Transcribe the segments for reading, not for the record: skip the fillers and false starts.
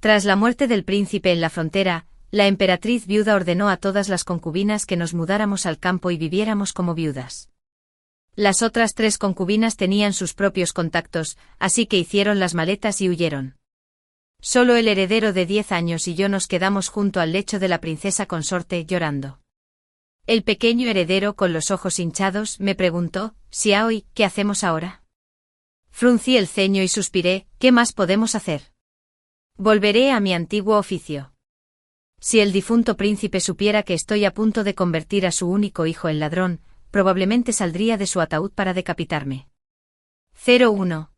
Tras la muerte del príncipe en la frontera, la emperatriz viuda ordenó a todas las concubinas que nos mudáramos al campo y viviéramos como viudas. Las otras 3 concubinas tenían sus propios contactos, así que hicieron las maletas y huyeron. Solo el heredero de 10 años y yo nos quedamos junto al lecho de la princesa consorte llorando. El pequeño heredero con los ojos hinchados me preguntó, «Xiaoyi, ¿qué hacemos ahora?» Fruncí el ceño y suspiré, «¿Qué más podemos hacer? Volveré a mi antiguo oficio». Si el difunto príncipe supiera que estoy a punto de convertir a su único hijo en ladrón, probablemente saldría de su ataúd para decapitarme. 01.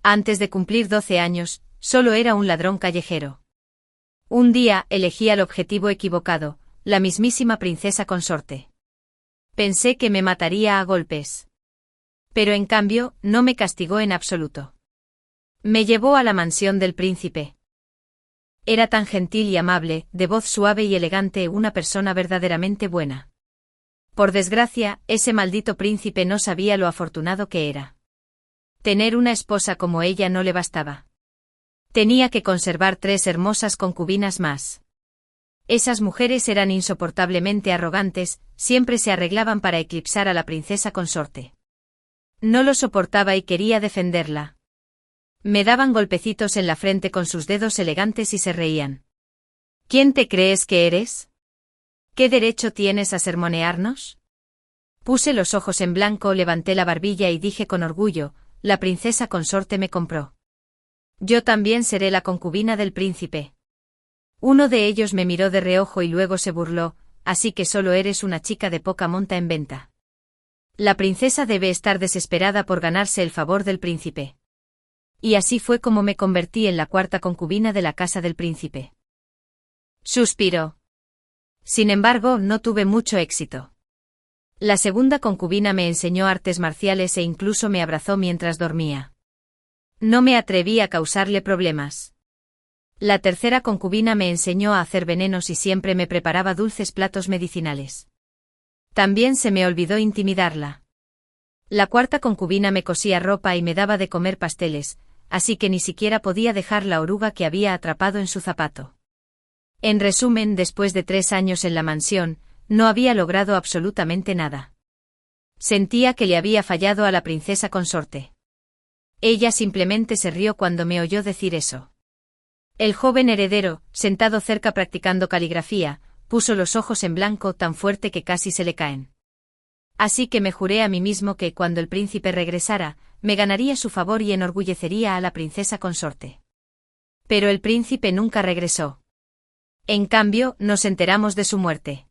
Antes de cumplir 12 años, solo era un ladrón callejero. Un día elegí al objetivo equivocado, la mismísima princesa consorte. Pensé que me mataría a golpes. Pero en cambio, no me castigó en absoluto. Me llevó a la mansión del príncipe. Era tan gentil y amable, de voz suave y elegante, una persona verdaderamente buena. Por desgracia, ese maldito príncipe no sabía lo afortunado que era. Tener una esposa como ella no le bastaba. Tenía que conservar 3 hermosas concubinas más. Esas mujeres eran insoportablemente arrogantes, siempre se arreglaban para eclipsar a la princesa consorte. No lo soportaba y quería defenderla. Me daban golpecitos en la frente con sus dedos elegantes y se reían. ¿Quién te crees que eres? ¿Qué derecho tienes a sermonearnos? Puse los ojos en blanco, levanté la barbilla y dije con orgullo, la princesa consorte me compró. Yo también seré la concubina del príncipe. Uno de ellos me miró de reojo y luego se burló, así que solo eres una chica de poca monta en venta. La princesa debe estar desesperada por ganarse el favor del príncipe. Y así fue como me convertí en la 4ª concubina de la casa del príncipe. Suspiró. Sin embargo, no tuve mucho éxito. La 2ª concubina me enseñó artes marciales e incluso me abrazó mientras dormía. No me atreví a causarle problemas. La 3ª concubina me enseñó a hacer venenos y siempre me preparaba dulces platos medicinales. También se me olvidó intimidarla. La 4ª concubina me cosía ropa y me daba de comer pasteles, así que ni siquiera podía dejar la oruga que había atrapado en su zapato. En resumen, después de 3 años en la mansión, no había logrado absolutamente nada. Sentía que le había fallado a la princesa consorte. Ella simplemente se rió cuando me oyó decir eso. El joven heredero, sentado cerca practicando caligrafía, puso los ojos en blanco tan fuerte que casi se le caen. Así que me juré a mí mismo que cuando el príncipe regresara, me ganaría su favor y enorgullecería a la princesa consorte. Pero el príncipe nunca regresó. En cambio, nos enteramos de su muerte.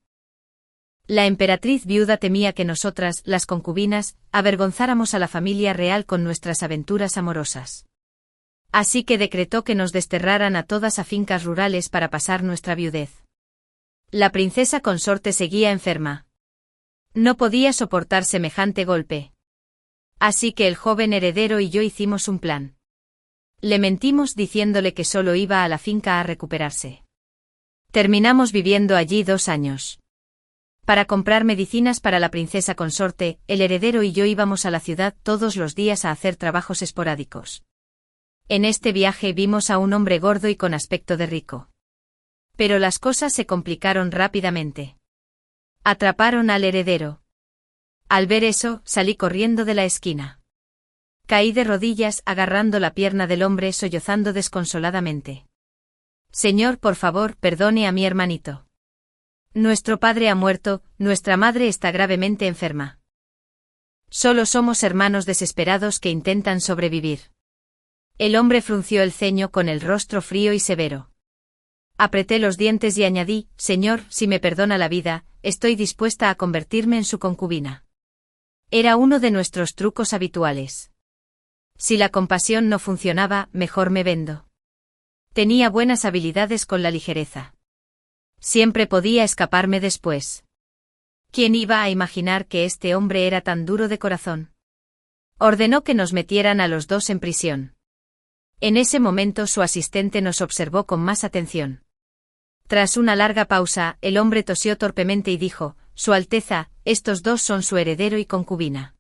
La emperatriz viuda temía que nosotras, las concubinas, avergonzáramos a la familia real con nuestras aventuras amorosas. Así que decretó que nos desterraran a todas a fincas rurales para pasar nuestra viudez. La princesa consorte seguía enferma. No podía soportar semejante golpe. Así que el joven heredero y yo hicimos un plan. Le mentimos diciéndole que solo iba a la finca a recuperarse. Terminamos viviendo allí 2 años. Para comprar medicinas para la princesa consorte, el heredero y yo íbamos a la ciudad todos los días a hacer trabajos esporádicos. En este viaje vimos a un hombre gordo y con aspecto de rico. Pero las cosas se complicaron rápidamente. Atraparon al heredero. Al ver eso, salí corriendo de la esquina. Caí de rodillas agarrando la pierna del hombre sollozando desconsoladamente. Señor, por favor, perdone a mi hermanito. Nuestro padre ha muerto, nuestra madre está gravemente enferma. Solo somos hermanos desesperados que intentan sobrevivir. El hombre frunció el ceño con el rostro frío y severo. Apreté los dientes y añadí, Señor, si me perdona la vida, estoy dispuesta a convertirme en su concubina. Era uno de nuestros trucos habituales. Si la compasión no funcionaba, mejor me vendo. Tenía buenas habilidades con la ligereza. Siempre podía escaparme después. ¿Quién iba a imaginar que este hombre era tan duro de corazón? Ordenó que nos metieran a los 2 en prisión. En ese momento su asistente nos observó con más atención. Tras una larga pausa, el hombre tosió torpemente y dijo, Su Alteza, estos 2 son su heredero y concubina.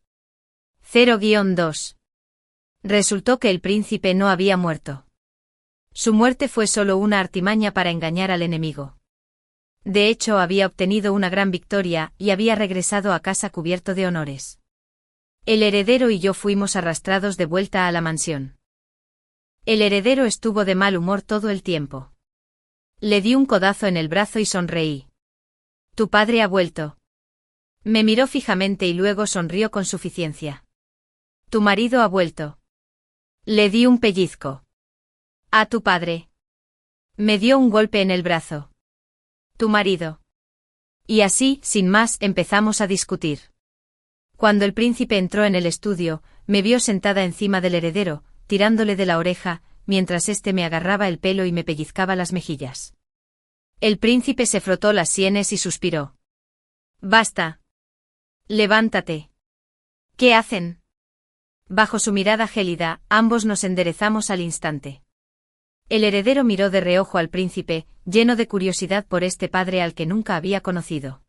0-2. Resultó que el príncipe no había muerto. Su muerte fue solo una artimaña para engañar al enemigo. De hecho, había obtenido una gran victoria y había regresado a casa cubierto de honores. El heredero y yo fuimos arrastrados de vuelta a la mansión. El heredero estuvo de mal humor todo el tiempo. Le di un codazo en el brazo y sonreí. «Tu padre ha vuelto». Me miró fijamente y luego sonrió con suficiencia. «Tu marido ha vuelto». Le di un pellizco. «¿A tu padre?» Me dio un golpe en el brazo. «Tu marido». Y así, sin más, empezamos a discutir. Cuando el príncipe entró en el estudio, me vio sentada encima del heredero, tirándole de la oreja, mientras éste me agarraba el pelo y me pellizcaba las mejillas. El príncipe se frotó las sienes y suspiró. «Basta. Levántate». «¿Qué hacen?» Bajo su mirada gélida, ambos nos enderezamos al instante. El heredero miró de reojo al príncipe, lleno de curiosidad por este padre al que nunca había conocido.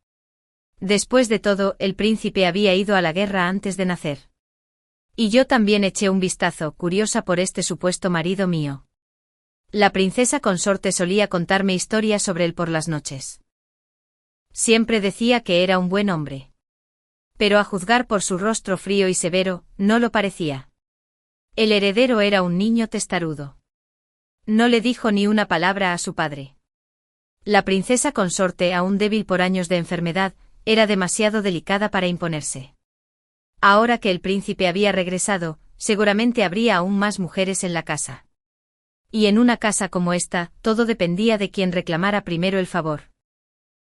Después de todo, el príncipe había ido a la guerra antes de nacer. Y yo también eché un vistazo, curiosa por este supuesto marido mío. La princesa consorte solía contarme historias sobre él por las noches. Siempre decía que era un buen hombre. Pero a juzgar por su rostro frío y severo, no lo parecía. El heredero era un niño testarudo. No le dijo ni una palabra a su padre. La princesa consorte, aún débil por años de enfermedad, era demasiado delicada para imponerse. Ahora que el príncipe había regresado, seguramente habría aún más mujeres en la casa. Y en una casa como esta, todo dependía de quien reclamara primero el favor.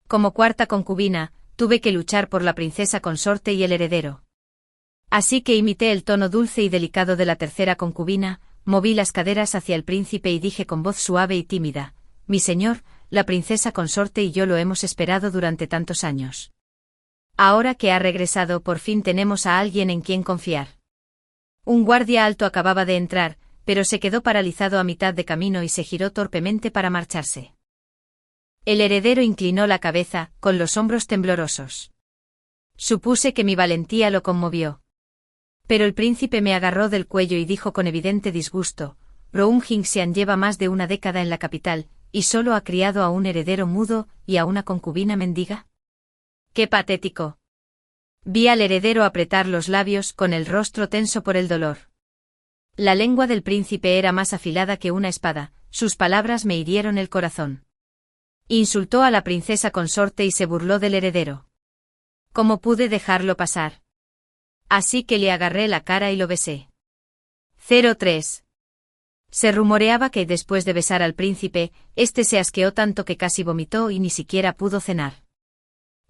Como cuarta concubina, tuve que luchar por la princesa consorte y el heredero. Así que imité el tono dulce y delicado de la tercera concubina, moví las caderas hacia el príncipe y dije con voz suave y tímida: «Mi señor, la princesa consorte y yo lo hemos esperado durante tantos años. Ahora que ha regresado, por fin tenemos a alguien en quien confiar». Un guardia alto acababa de entrar, pero se quedó paralizado a mitad de camino y se giró torpemente para marcharse. El heredero inclinó la cabeza, con los hombros temblorosos. Supuse que mi valentía lo conmovió. Pero el príncipe me agarró del cuello y dijo con evidente disgusto: «Roung Jingxian lleva más de una década en la capital, y solo ha criado a un heredero mudo y a una concubina mendiga». «¡Qué patético!». Vi al heredero apretar los labios, con el rostro tenso por el dolor. La lengua del príncipe era más afilada que una espada, sus palabras me hirieron el corazón. Insultó a la princesa consorte y se burló del heredero. ¿Cómo pude dejarlo pasar? Así que le agarré la cara y lo besé. 03. Se rumoreaba que después de besar al príncipe, este se asqueó tanto que casi vomitó y ni siquiera pudo cenar.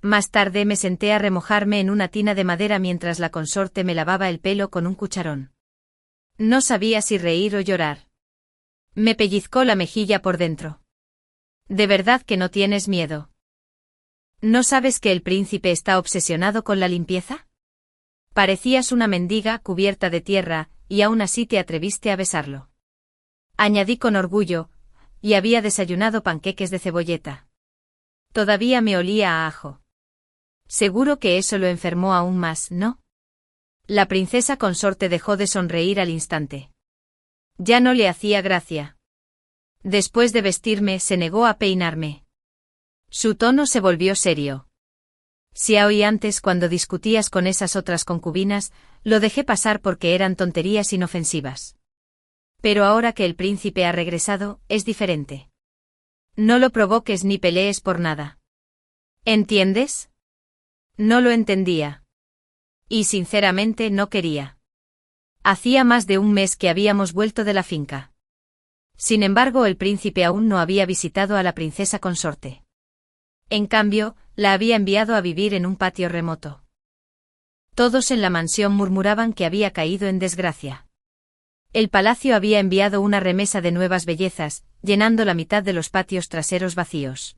Más tarde me senté a remojarme en una tina de madera mientras la consorte me lavaba el pelo con un cucharón. No sabía si reír o llorar. Me pellizcó la mejilla por dentro. ¿De verdad que no tienes miedo? ¿No sabes que el príncipe está obsesionado con la limpieza? Parecías una mendiga cubierta de tierra, y aún así te atreviste a besarlo. Añadí con orgullo, y había desayunado panqueques de cebolleta. Todavía me olía a ajo. Seguro que eso lo enfermó aún más, ¿no? La princesa consorte dejó de sonreír al instante. Ya no le hacía gracia. Después de vestirme, se negó a peinarme. Su tono se volvió serio. Xiao, y antes, cuando discutías con esas otras concubinas, lo dejé pasar porque eran tonterías inofensivas. Pero ahora que el príncipe ha regresado, es diferente. No lo provoques ni pelees por nada. ¿Entiendes? No lo entendía. Y sinceramente no quería. Hacía más de un mes que habíamos vuelto de la finca. Sin embargo, el príncipe aún no había visitado a la princesa consorte. En cambio, la había enviado a vivir en un patio remoto. Todos en la mansión murmuraban que había caído en desgracia. El palacio había enviado una remesa de nuevas bellezas, llenando la mitad de los patios traseros vacíos.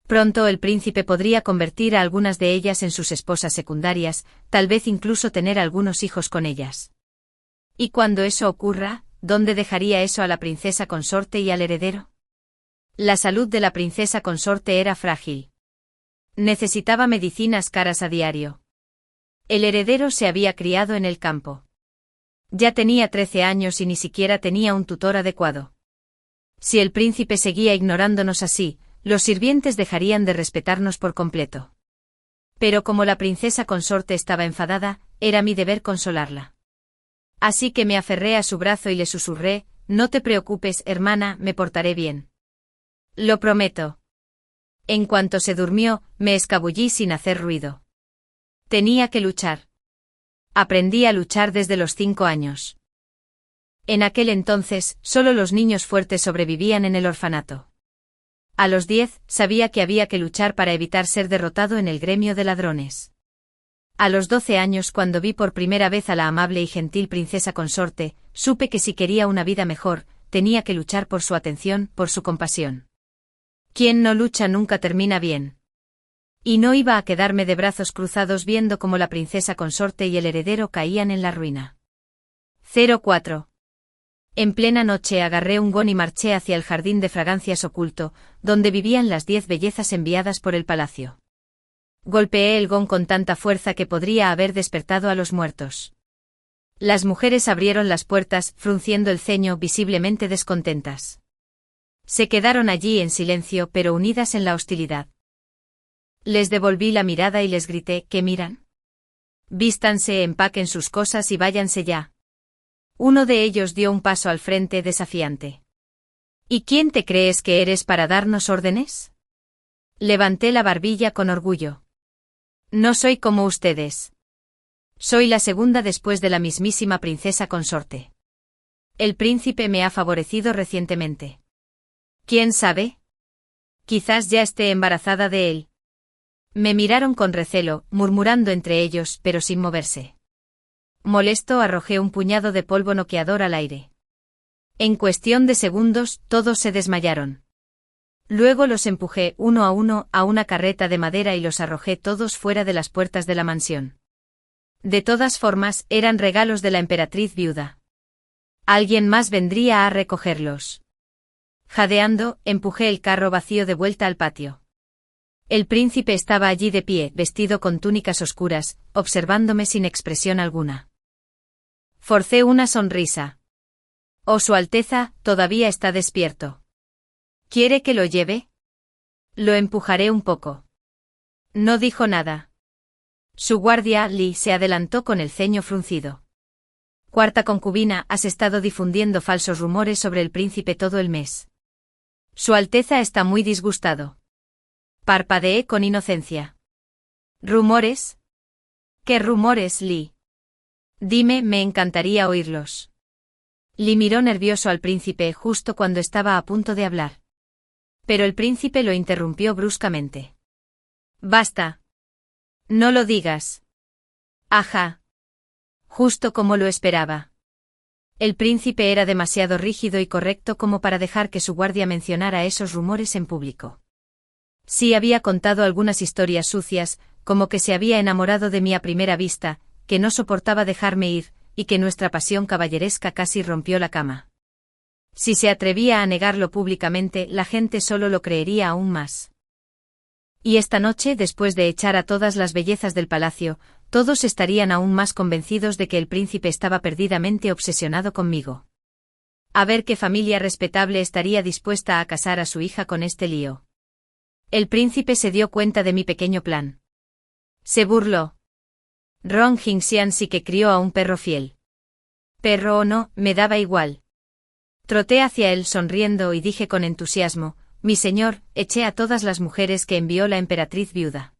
Pronto el príncipe podría convertir a algunas de ellas en sus esposas secundarias, tal vez incluso tener algunos hijos con ellas. Y cuando eso ocurra, ¿dónde dejaría eso a la princesa consorte y al heredero? La salud de la princesa consorte era frágil. Necesitaba medicinas caras a diario. El heredero se había criado en el campo. Ya tenía 13 años y ni siquiera tenía un tutor adecuado. Si el príncipe seguía ignorándonos así, los sirvientes dejarían de respetarnos por completo. Pero como la princesa consorte estaba enfadada, era mi deber consolarla. Así que me aferré a su brazo y le susurré: «No te preocupes, hermana, me portaré bien». «Lo prometo». En cuanto se durmió, me escabullí sin hacer ruido. Tenía que luchar. Aprendí a luchar desde los 5 años. En aquel entonces, solo los niños fuertes sobrevivían en el orfanato. A los 10, sabía que había que luchar para evitar ser derrotado en el gremio de ladrones. A los 12 años, cuando vi por primera vez a la amable y gentil princesa consorte, supe que si quería una vida mejor, tenía que luchar por su atención, por su compasión. Quien no lucha nunca termina bien. Y no iba a quedarme de brazos cruzados viendo cómo la princesa consorte y el heredero caían en la ruina. 04. En plena noche agarré un gon y marché hacia el jardín de fragancias oculto, donde vivían las 10 bellezas enviadas por el palacio. Golpeé el gong con tanta fuerza que podría haber despertado a los muertos. Las mujeres abrieron las puertas, frunciendo el ceño, visiblemente descontentas. Se quedaron allí en silencio, pero unidas en la hostilidad. Les devolví la mirada y les grité: ¿qué miran? Vístanse, empaquen sus cosas y váyanse ya. Uno de ellos dio un paso al frente, desafiante. ¿Y quién te crees que eres para darnos órdenes? Levanté la barbilla con orgullo. No soy como ustedes. Soy la segunda después de la mismísima princesa consorte. El príncipe me ha favorecido recientemente. ¿Quién sabe? Quizás ya esté embarazada de él. Me miraron con recelo, murmurando entre ellos, pero sin moverse. Molesto, arrojé un puñado de polvo noqueador al aire. En cuestión de segundos, todos se desmayaron. Luego los empujé uno a una carreta de madera y los arrojé todos fuera de las puertas de la mansión. De todas formas, eran regalos de la emperatriz viuda. Alguien más vendría a recogerlos. Jadeando, empujé el carro vacío de vuelta al patio. El príncipe estaba allí de pie, vestido con túnicas oscuras, observándome sin expresión alguna. Forcé una sonrisa. «Oh, Su Alteza, todavía está despierto. ¿Quiere que lo lleve?» Lo empujaré un poco. No dijo nada. Su guardia, Li, se adelantó con el ceño fruncido. «Cuarta concubina, has estado difundiendo falsos rumores sobre el príncipe todo el mes. Su Alteza está muy disgustado». Parpadeé con inocencia. ¿Rumores? ¿Qué rumores, Li? Dime, me encantaría oírlos. Li miró nervioso al príncipe justo cuando estaba a punto de hablar. Pero el príncipe lo interrumpió bruscamente. Basta. No lo digas. Ajá. Justo como lo esperaba. El príncipe era demasiado rígido y correcto como para dejar que su guardia mencionara esos rumores en público. Sí había contado algunas historias sucias, como que se había enamorado de mí a primera vista, que no soportaba dejarme ir, y que nuestra pasión caballeresca casi rompió la cama. Si se atrevía a negarlo públicamente, la gente solo lo creería aún más. Y esta noche, después de echar a todas las bellezas del palacio, todos estarían aún más convencidos de que el príncipe estaba perdidamente obsesionado conmigo. A ver qué familia respetable estaría dispuesta a casar a su hija con este lío. El príncipe se dio cuenta de mi pequeño plan. Se burló. Ron Jingxian sí que crió a un perro fiel. Perro o no, me daba igual. Troté hacia él sonriendo y dije con entusiasmo: «Mi señor, eché a todas las mujeres que envió la emperatriz viuda.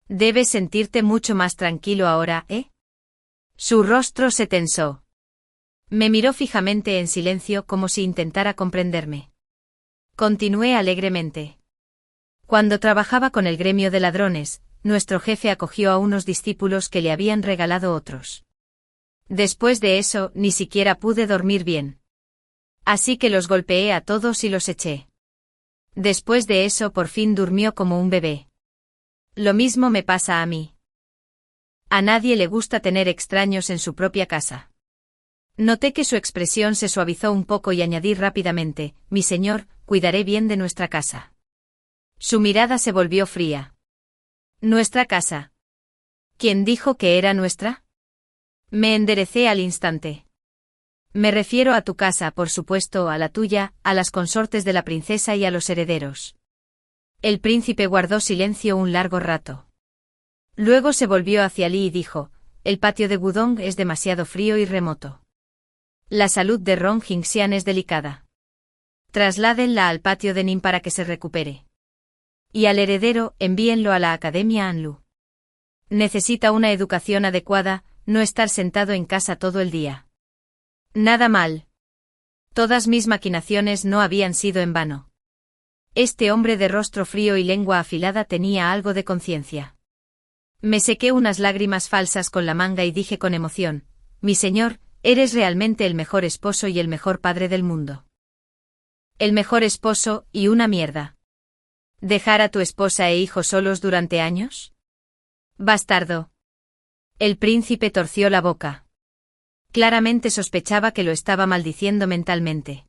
Debes sentirte mucho más tranquilo ahora, ¿eh?» Su rostro se tensó. Me miró fijamente en silencio como si intentara comprenderme. Continué alegremente. Cuando trabajaba con el gremio de ladrones, nuestro jefe acogió a unos discípulos que le habían regalado otros. Después de eso, ni siquiera pude dormir bien. Así que los golpeé a todos y los eché. Después de eso por fin durmió como un bebé. Lo mismo me pasa a mí. A nadie le gusta tener extraños en su propia casa. Noté que su expresión se suavizó un poco y añadí rápidamente: «Mi señor, cuidaré bien de nuestra casa». Su mirada se volvió fría. «¿Nuestra casa? ¿Quién dijo que era nuestra?» Me enderecé al instante. Me refiero a tu casa, por supuesto, a la tuya, a las consortes de la princesa y a los herederos. El príncipe guardó silencio un largo rato. Luego se volvió hacia Lee y dijo, el patio de Wudong es demasiado frío y remoto. La salud de Rong Jingxian es delicada. Trasládenla al patio de Nin para que se recupere. Y al heredero, envíenlo a la Academia Anlu. Necesita una educación adecuada, no estar sentado en casa todo el día. Nada mal. Todas mis maquinaciones no habían sido en vano. Este hombre de rostro frío y lengua afilada tenía algo de conciencia. Me sequé unas lágrimas falsas con la manga y dije con emoción, mi señor, eres realmente el mejor esposo y el mejor padre del mundo. El mejor esposo y una mierda. ¿Dejar a tu esposa e hijos solos durante años? Bastardo. El príncipe torció la boca. Claramente sospechaba que lo estaba maldiciendo mentalmente.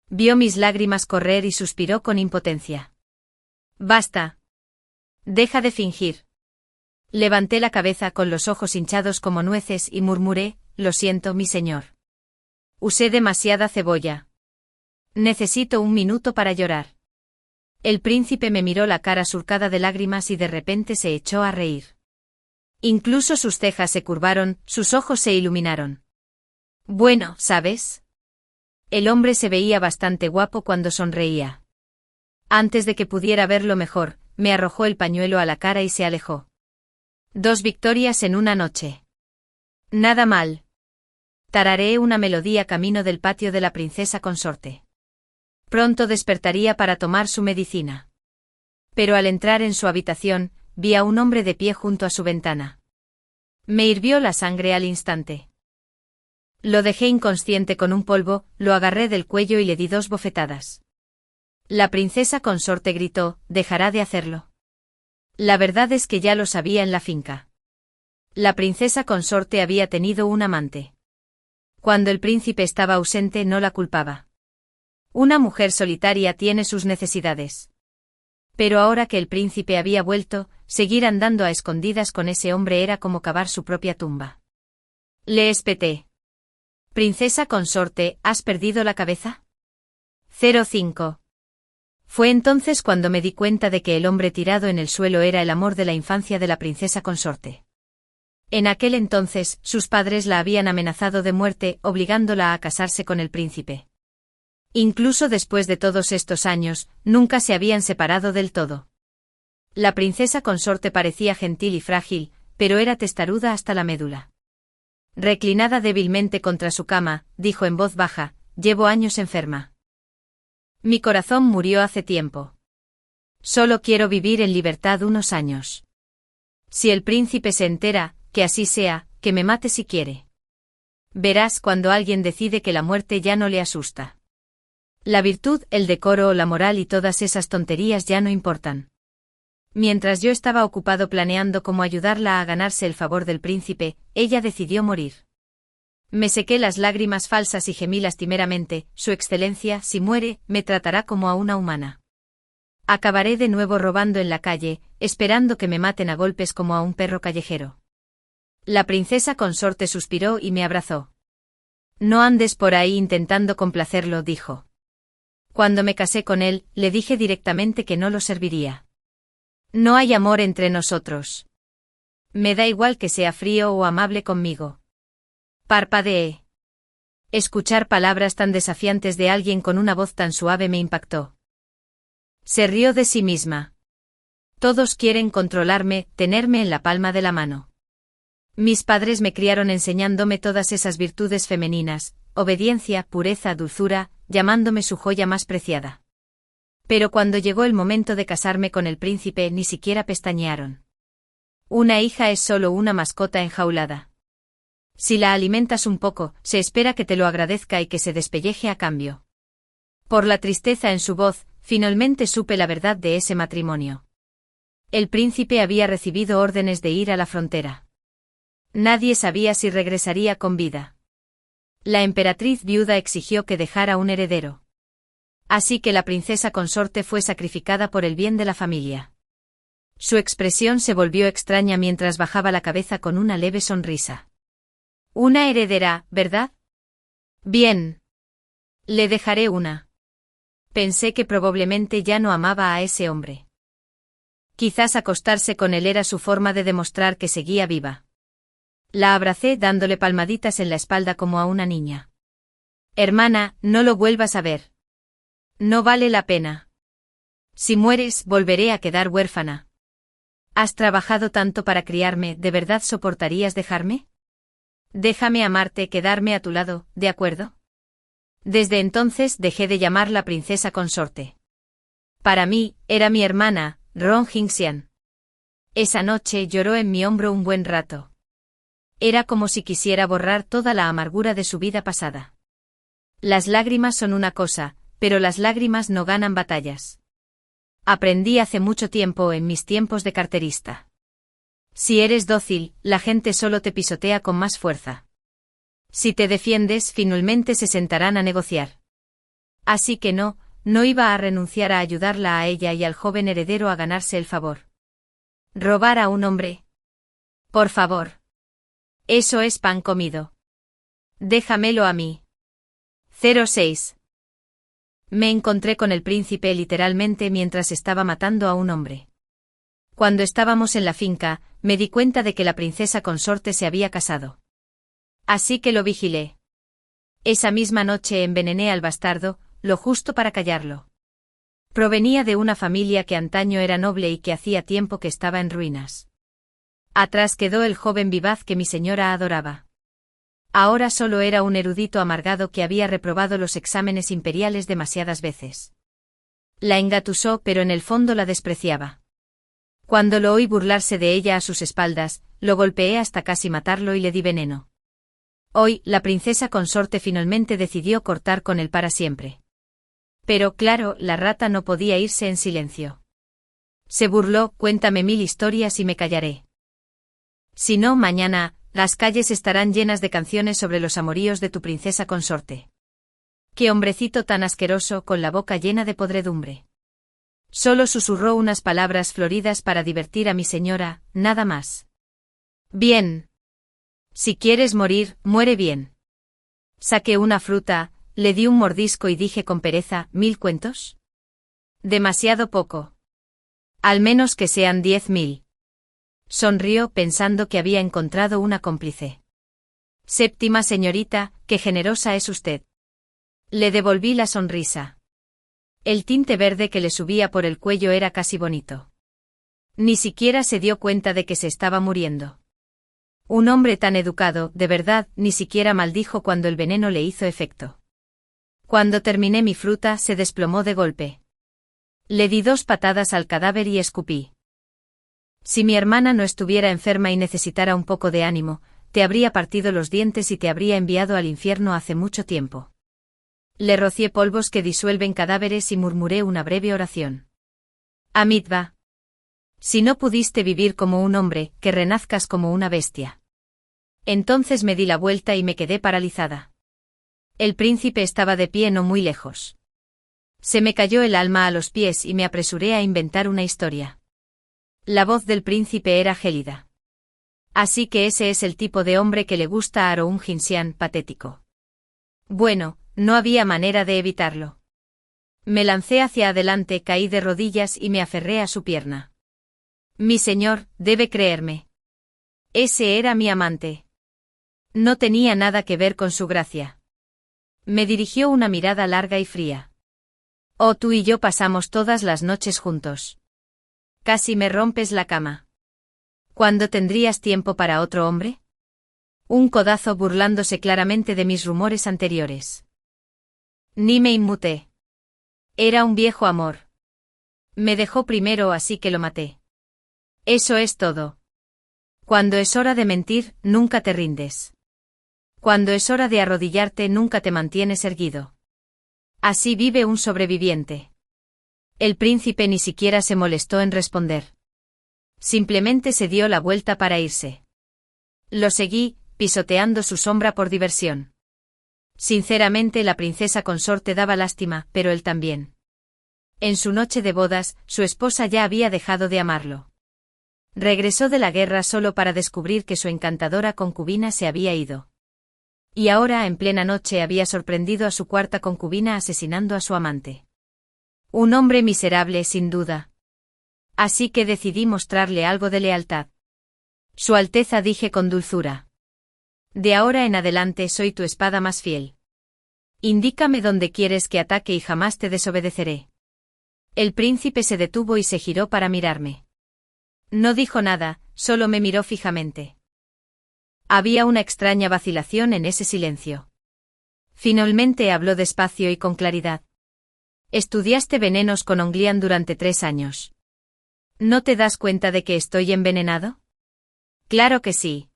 Vio mis lágrimas correr y suspiró con impotencia. Basta. Deja de fingir. Levanté la cabeza con los ojos hinchados como nueces y murmuré, lo siento, mi señor. Usé demasiada cebolla. Necesito un minuto para llorar. El príncipe me miró la cara surcada de lágrimas y de repente se echó a reír. Incluso sus cejas se curvaron, sus ojos se iluminaron. Bueno, ¿sabes? El hombre se veía bastante guapo cuando sonreía. Antes de que pudiera verlo mejor, me arrojó el pañuelo a la cara y se alejó. 2 victorias en una noche. Nada mal. Tarareé una melodía camino del patio de la princesa consorte. Pronto despertaría para tomar su medicina. Pero al entrar en su habitación, vi a un hombre de pie junto a su ventana. Me hirvió la sangre al instante. Lo dejé inconsciente con un polvo, lo agarré del cuello y le di 2 bofetadas. La princesa consorte gritó, dejará de hacerlo. La verdad es que ya lo sabía en la finca. La princesa consorte había tenido un amante. Cuando el príncipe estaba ausente no la culpaba. Una mujer solitaria tiene sus necesidades. Pero ahora que el príncipe había vuelto, seguir andando a escondidas con ese hombre era como cavar su propia tumba. Le espeté. Princesa consorte, ¿has perdido la cabeza? 05. Fue entonces cuando me di cuenta de que el hombre tirado en el suelo era el amor de la infancia de la princesa consorte. En aquel entonces, sus padres la habían amenazado de muerte, obligándola a casarse con el príncipe. Incluso después de todos estos años, nunca se habían separado del todo. La princesa consorte parecía gentil y frágil, pero era testaruda hasta la médula. Reclinada débilmente contra su cama, dijo en voz baja, llevo años enferma. Mi corazón murió hace tiempo. Solo quiero vivir en libertad unos años. Si el príncipe se entera, que así sea, que me mate si quiere. Verás cuando alguien decide que la muerte ya no le asusta. La virtud, el decoro o la moral y todas esas tonterías ya no importan. Mientras yo estaba ocupado planeando cómo ayudarla a ganarse el favor del príncipe, ella decidió morir. Me sequé las lágrimas falsas y gemí lastimeramente, Su Excelencia, si muere, me tratará como a una humana. Acabaré de nuevo robando en la calle, esperando que me maten a golpes como a un perro callejero. La princesa consorte suspiró y me abrazó. No andes por ahí intentando complacerlo, dijo. Cuando me casé con él, le dije directamente que no lo serviría. No hay amor entre nosotros. Me da igual que sea frío o amable conmigo. Parpadeé. Escuchar palabras tan desafiantes de alguien con una voz tan suave me impactó. Se rió de sí misma. Todos quieren controlarme, tenerme en la palma de la mano. Mis padres me criaron enseñándome todas esas virtudes femeninas, obediencia, pureza, dulzura, llamándome su joya más preciada. Pero cuando llegó el momento de casarme con el príncipe ni siquiera pestañearon. Una hija es solo una mascota enjaulada. Si la alimentas un poco, se espera que te lo agradezca y que se despelleje a cambio. Por la tristeza en su voz, finalmente supe la verdad de ese matrimonio. El príncipe había recibido órdenes de ir a la frontera. Nadie sabía si regresaría con vida. La emperatriz viuda exigió que dejara un heredero. Así que la princesa consorte fue sacrificada por el bien de la familia. Su expresión se volvió extraña mientras bajaba la cabeza con una leve sonrisa. Una heredera, ¿verdad? Bien. Le dejaré una. Pensé que probablemente ya no amaba a ese hombre. Quizás acostarse con él era su forma de demostrar que seguía viva. La abracé dándole palmaditas en la espalda como a una niña. Hermana, no lo vuelvas a ver. No vale la pena. Si mueres, volveré a quedar huérfana. Has trabajado tanto para criarme, ¿de verdad soportarías dejarme? Déjame amarte, quedarme a tu lado, ¿de acuerdo? Desde entonces dejé de llamarla princesa consorte. Para mí, era mi hermana, Ron Jinxian. Esa noche lloró en mi hombro un buen rato. Era como si quisiera borrar toda la amargura de su vida pasada. Las lágrimas son una cosa, pero las lágrimas no ganan batallas. Aprendí hace mucho tiempo en mis tiempos de carterista. Si eres dócil, la gente solo te pisotea con más fuerza. Si te defiendes, finalmente se sentarán a negociar. Así que no iba a renunciar a ayudarla a ella y al joven heredero a ganarse el favor. ¿Robar a un hombre? Por favor. Eso es pan comido. Déjamelo a mí. 06. Me encontré con el príncipe literalmente mientras estaba matando a un hombre. Cuando estábamos en la finca, me di cuenta de que la princesa consorte se había casado. Así que lo vigilé. Esa misma noche envenené al bastardo, lo justo para callarlo. Provenía de una familia que antaño era noble y que hacía tiempo que estaba en ruinas. Atrás quedó el joven vivaz que mi señora adoraba. Ahora solo era un erudito amargado que había reprobado los exámenes imperiales demasiadas veces. La engatusó, pero en el fondo la despreciaba. Cuando lo oí burlarse de ella a sus espaldas, lo golpeé hasta casi matarlo y le di veneno. Hoy, la princesa consorte finalmente decidió cortar con él para siempre. Pero claro, la rata no podía irse en silencio. Se burló, cuéntame 1000 historias y me callaré. Si no, mañana, las calles estarán llenas de canciones sobre los amoríos de tu princesa consorte. Qué hombrecito tan asqueroso con la boca llena de podredumbre. Solo susurró unas palabras floridas para divertir a mi señora, nada más. Bien. Si quieres morir, muere bien. Saqué una fruta, le di un mordisco y dije con pereza, ¿1000 cuentos? Demasiado poco. Al menos que sean 10.000. Sonrió pensando que había encontrado una cómplice. Séptima señorita, qué generosa es usted. Le devolví la sonrisa. El tinte verde que le subía por el cuello era casi bonito. Ni siquiera se dio cuenta de que se estaba muriendo. Un hombre tan educado, de verdad, ni siquiera maldijo cuando el veneno le hizo efecto. Cuando terminé mi fruta, se desplomó de golpe. Le di 2 patadas al cadáver y escupí. Si mi hermana no estuviera enferma y necesitara un poco de ánimo, te habría partido los dientes y te habría enviado al infierno hace mucho tiempo. Le rocié polvos que disuelven cadáveres y murmuré una breve oración. Amidba. Si no pudiste vivir como un hombre, que renazcas como una bestia. Entonces me di la vuelta y me quedé paralizada. El príncipe estaba de pie no muy lejos. Se me cayó el alma a los pies y me apresuré a inventar una historia. La voz del príncipe era gélida. Así que ese es el tipo de hombre que le gusta a Ron Jinxian, patético. Bueno, no había manera de evitarlo. Me lancé hacia adelante, caí de rodillas y me aferré a su pierna. Mi señor, debe creerme. Ese era mi amante. No tenía nada que ver con su gracia. Me dirigió una mirada larga y fría. Oh, tú y yo pasamos todas las noches juntos. Casi me rompes la cama. ¿Cuándo tendrías tiempo para otro hombre? Un codazo burlándose claramente de mis rumores anteriores. Ni me inmuté. Era un viejo amor. Me dejó primero, así que lo maté. Eso es todo. Cuando es hora de mentir, nunca te rindes. Cuando es hora de arrodillarte, nunca te mantienes erguido. Así vive un sobreviviente. El príncipe ni siquiera se molestó en responder. Simplemente se dio la vuelta para irse. Lo seguí, pisoteando su sombra por diversión. Sinceramente, la princesa consorte daba lástima, pero él también. En su noche de bodas, su esposa ya había dejado de amarlo. Regresó de la guerra solo para descubrir que su encantadora concubina se había ido. Y ahora, en plena noche, había sorprendido a su cuarta concubina asesinando a su amante. Un hombre miserable, sin duda. Así que decidí mostrarle algo de lealtad. Su Alteza, dije con dulzura. De ahora en adelante soy tu espada más fiel. Indícame dónde quieres que ataque y jamás te desobedeceré. El príncipe se detuvo y se giró para mirarme. No dijo nada, solo me miró fijamente. Había una extraña vacilación en ese silencio. Finalmente habló despacio y con claridad. Estudiaste venenos con Onglian durante 3 años. ¿No te das cuenta de que estoy envenenado? Claro que sí.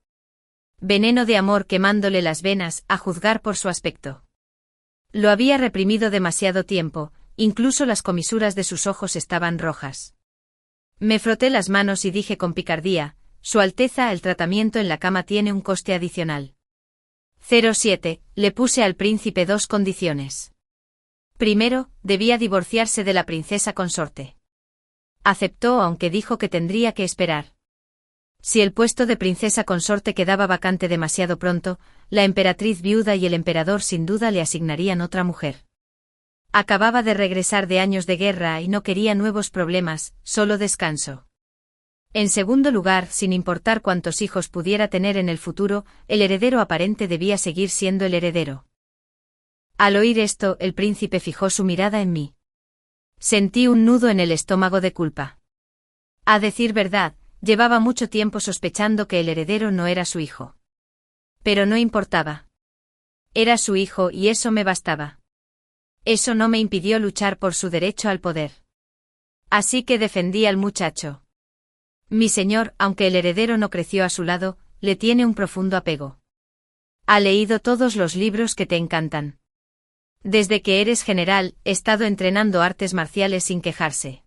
Veneno de amor quemándole las venas, a juzgar por su aspecto. Lo había reprimido demasiado tiempo, incluso las comisuras de sus ojos estaban rojas. Me froté las manos y dije con picardía, Su Alteza, el tratamiento en la cama tiene un coste adicional. 07, le puse al príncipe 2 condiciones. Primero, debía divorciarse de la princesa consorte. Aceptó, aunque dijo que tendría que esperar. Si el puesto de princesa consorte quedaba vacante demasiado pronto, la emperatriz viuda y el emperador sin duda le asignarían otra mujer. Acababa de regresar de años de guerra y no quería nuevos problemas, solo descanso. En segundo lugar, sin importar cuántos hijos pudiera tener en el futuro, el heredero aparente debía seguir siendo el heredero. Al oír esto, el príncipe fijó su mirada en mí. Sentí un nudo en el estómago de culpa. A decir verdad, llevaba mucho tiempo sospechando que el heredero no era su hijo. Pero no importaba. Era su hijo y eso me bastaba. Eso no me impidió luchar por su derecho al poder. Así que defendí al muchacho. Mi señor, aunque el heredero no creció a su lado, le tiene un profundo apego. Ha leído todos los libros que te encantan. Desde que eres general, he estado entrenando artes marciales sin quejarse.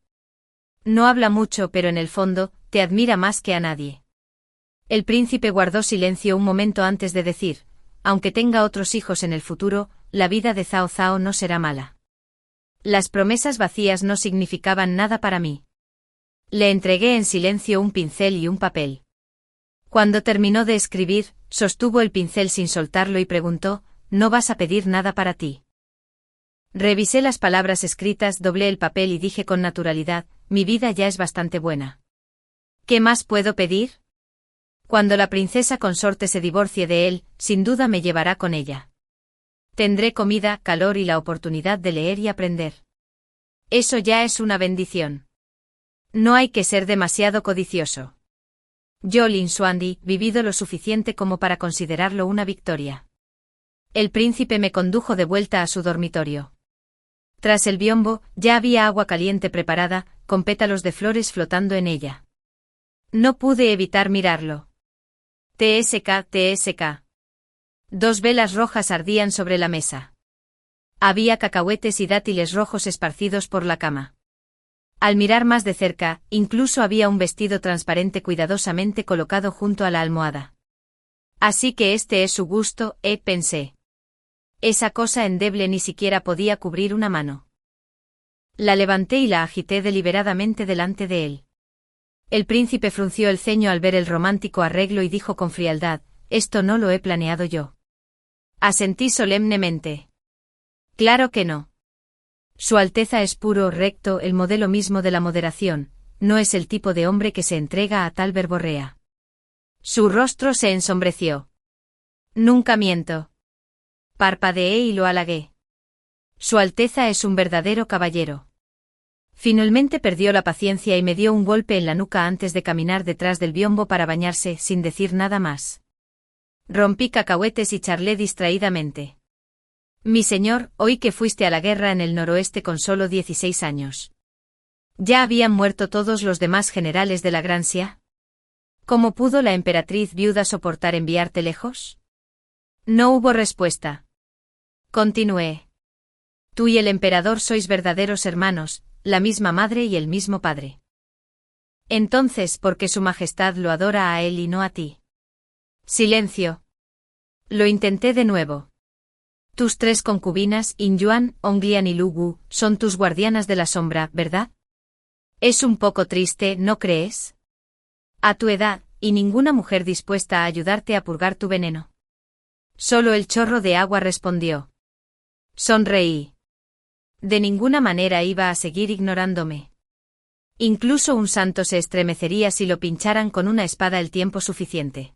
No habla mucho, pero en el fondo, te admira más que a nadie. El príncipe guardó silencio un momento antes de decir, aunque tenga otros hijos en el futuro, la vida de Cao Cao no será mala. Las promesas vacías no significaban nada para mí. Le entregué en silencio un pincel y un papel. Cuando terminó de escribir, sostuvo el pincel sin soltarlo y preguntó, ¿no vas a pedir nada para ti? Revisé las palabras escritas, doblé el papel y dije con naturalidad, mi vida ya es bastante buena. ¿Qué más puedo pedir? Cuando la princesa consorte se divorcie de él, sin duda me llevará con ella. Tendré comida, calor y la oportunidad de leer y aprender. Eso ya es una bendición. No hay que ser demasiado codicioso. Yo, Lin Xuandi, vivido lo suficiente como para considerarlo una victoria. El príncipe me condujo de vuelta a su dormitorio. Tras el biombo, ya había agua caliente preparada, con pétalos de flores flotando en ella. No pude evitar mirarlo. TSK, TSK. 2 velas rojas ardían sobre la mesa. Había cacahuetes y dátiles rojos esparcidos por la cama. Al mirar más de cerca, incluso había un vestido transparente cuidadosamente colocado junto a la almohada. Así que este es su gusto, pensé. Esa cosa endeble ni siquiera podía cubrir una mano. La levanté y la agité deliberadamente delante de él. El príncipe frunció el ceño al ver el romántico arreglo y dijo con frialdad, esto no lo he planeado yo. Asentí solemnemente. Claro que no. Su Alteza es puro, recto, el modelo mismo de la moderación, no es el tipo de hombre que se entrega a tal verborrea. Su rostro se ensombreció. Nunca miento. Parpadeé y lo halagué. Su Alteza es un verdadero caballero. Finalmente perdió la paciencia y me dio un golpe en la nuca antes de caminar detrás del biombo para bañarse, sin decir nada más. Rompí cacahuetes y charlé distraídamente. Mi señor, oí que fuiste a la guerra en el noroeste con solo 16 años. ¿Ya habían muerto todos los demás generales de la Gran Xia? ¿Cómo pudo la emperatriz viuda soportar enviarte lejos? No hubo respuesta. Continué. Tú y el emperador sois verdaderos hermanos, la misma madre y el mismo padre. Entonces, ¿por qué su majestad lo adora a él y no a ti? Silencio. Lo intenté de nuevo. Tus 3 concubinas, Inyuan, Onglian y Lugu, son tus guardianas de la sombra, ¿verdad? Es un poco triste, ¿no crees? A tu edad, y ninguna mujer dispuesta a ayudarte a purgar tu veneno. Solo el chorro de agua respondió. Sonreí. De ninguna manera iba a seguir ignorándome. Incluso un santo se estremecería si lo pincharan con una espada el tiempo suficiente.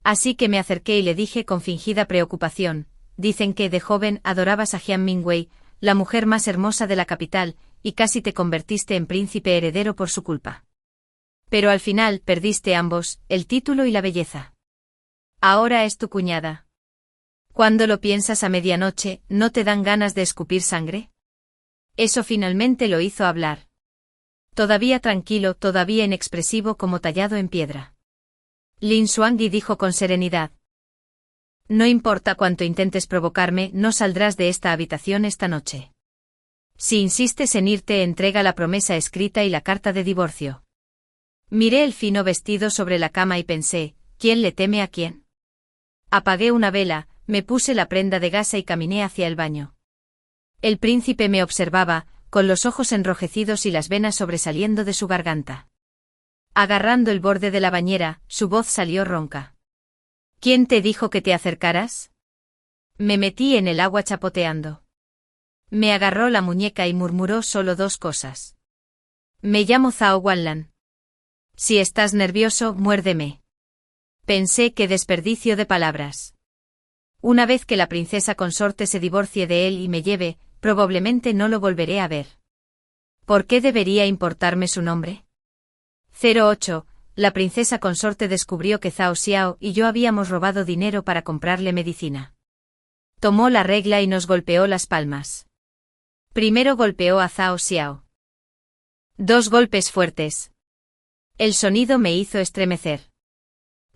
Así que me acerqué y le dije con fingida preocupación, dicen que de joven adorabas a Jian Mingwei, la mujer más hermosa de la capital, y casi te convertiste en príncipe heredero por su culpa. Pero al final perdiste ambos, el título y la belleza. Ahora es tu cuñada. Cuando lo piensas a medianoche, ¿no te dan ganas de escupir sangre? Eso finalmente lo hizo hablar. Todavía tranquilo, todavía inexpresivo como tallado en piedra. Lin Xuangyi dijo con serenidad. No importa cuánto intentes provocarme, no saldrás de esta habitación esta noche. Si insistes en irte, entrega la promesa escrita y la carta de divorcio. Miré el fino vestido sobre la cama y pensé, ¿quién le teme a quién? Apagué una vela, me puse la prenda de gasa y caminé hacia el baño. El príncipe me observaba, con los ojos enrojecidos y las venas sobresaliendo de su garganta. Agarrando el borde de la bañera, su voz salió ronca. ¿Quién te dijo que te acercaras? Me metí en el agua chapoteando. Me agarró la muñeca y murmuró solo dos cosas. Me llamo Zhao Wanlan. Si estás nervioso, muérdeme. Pensé, qué desperdicio de palabras. Una vez que la princesa consorte se divorcie de él y me lleve, probablemente no lo volveré a ver. ¿Por qué debería importarme su nombre? 08. La princesa consorte descubrió que Zhao Xiao y yo habíamos robado dinero para comprarle medicina. Tomó la regla y nos golpeó las palmas. Primero golpeó a Zhao Xiao. 2 golpes fuertes. El sonido me hizo estremecer.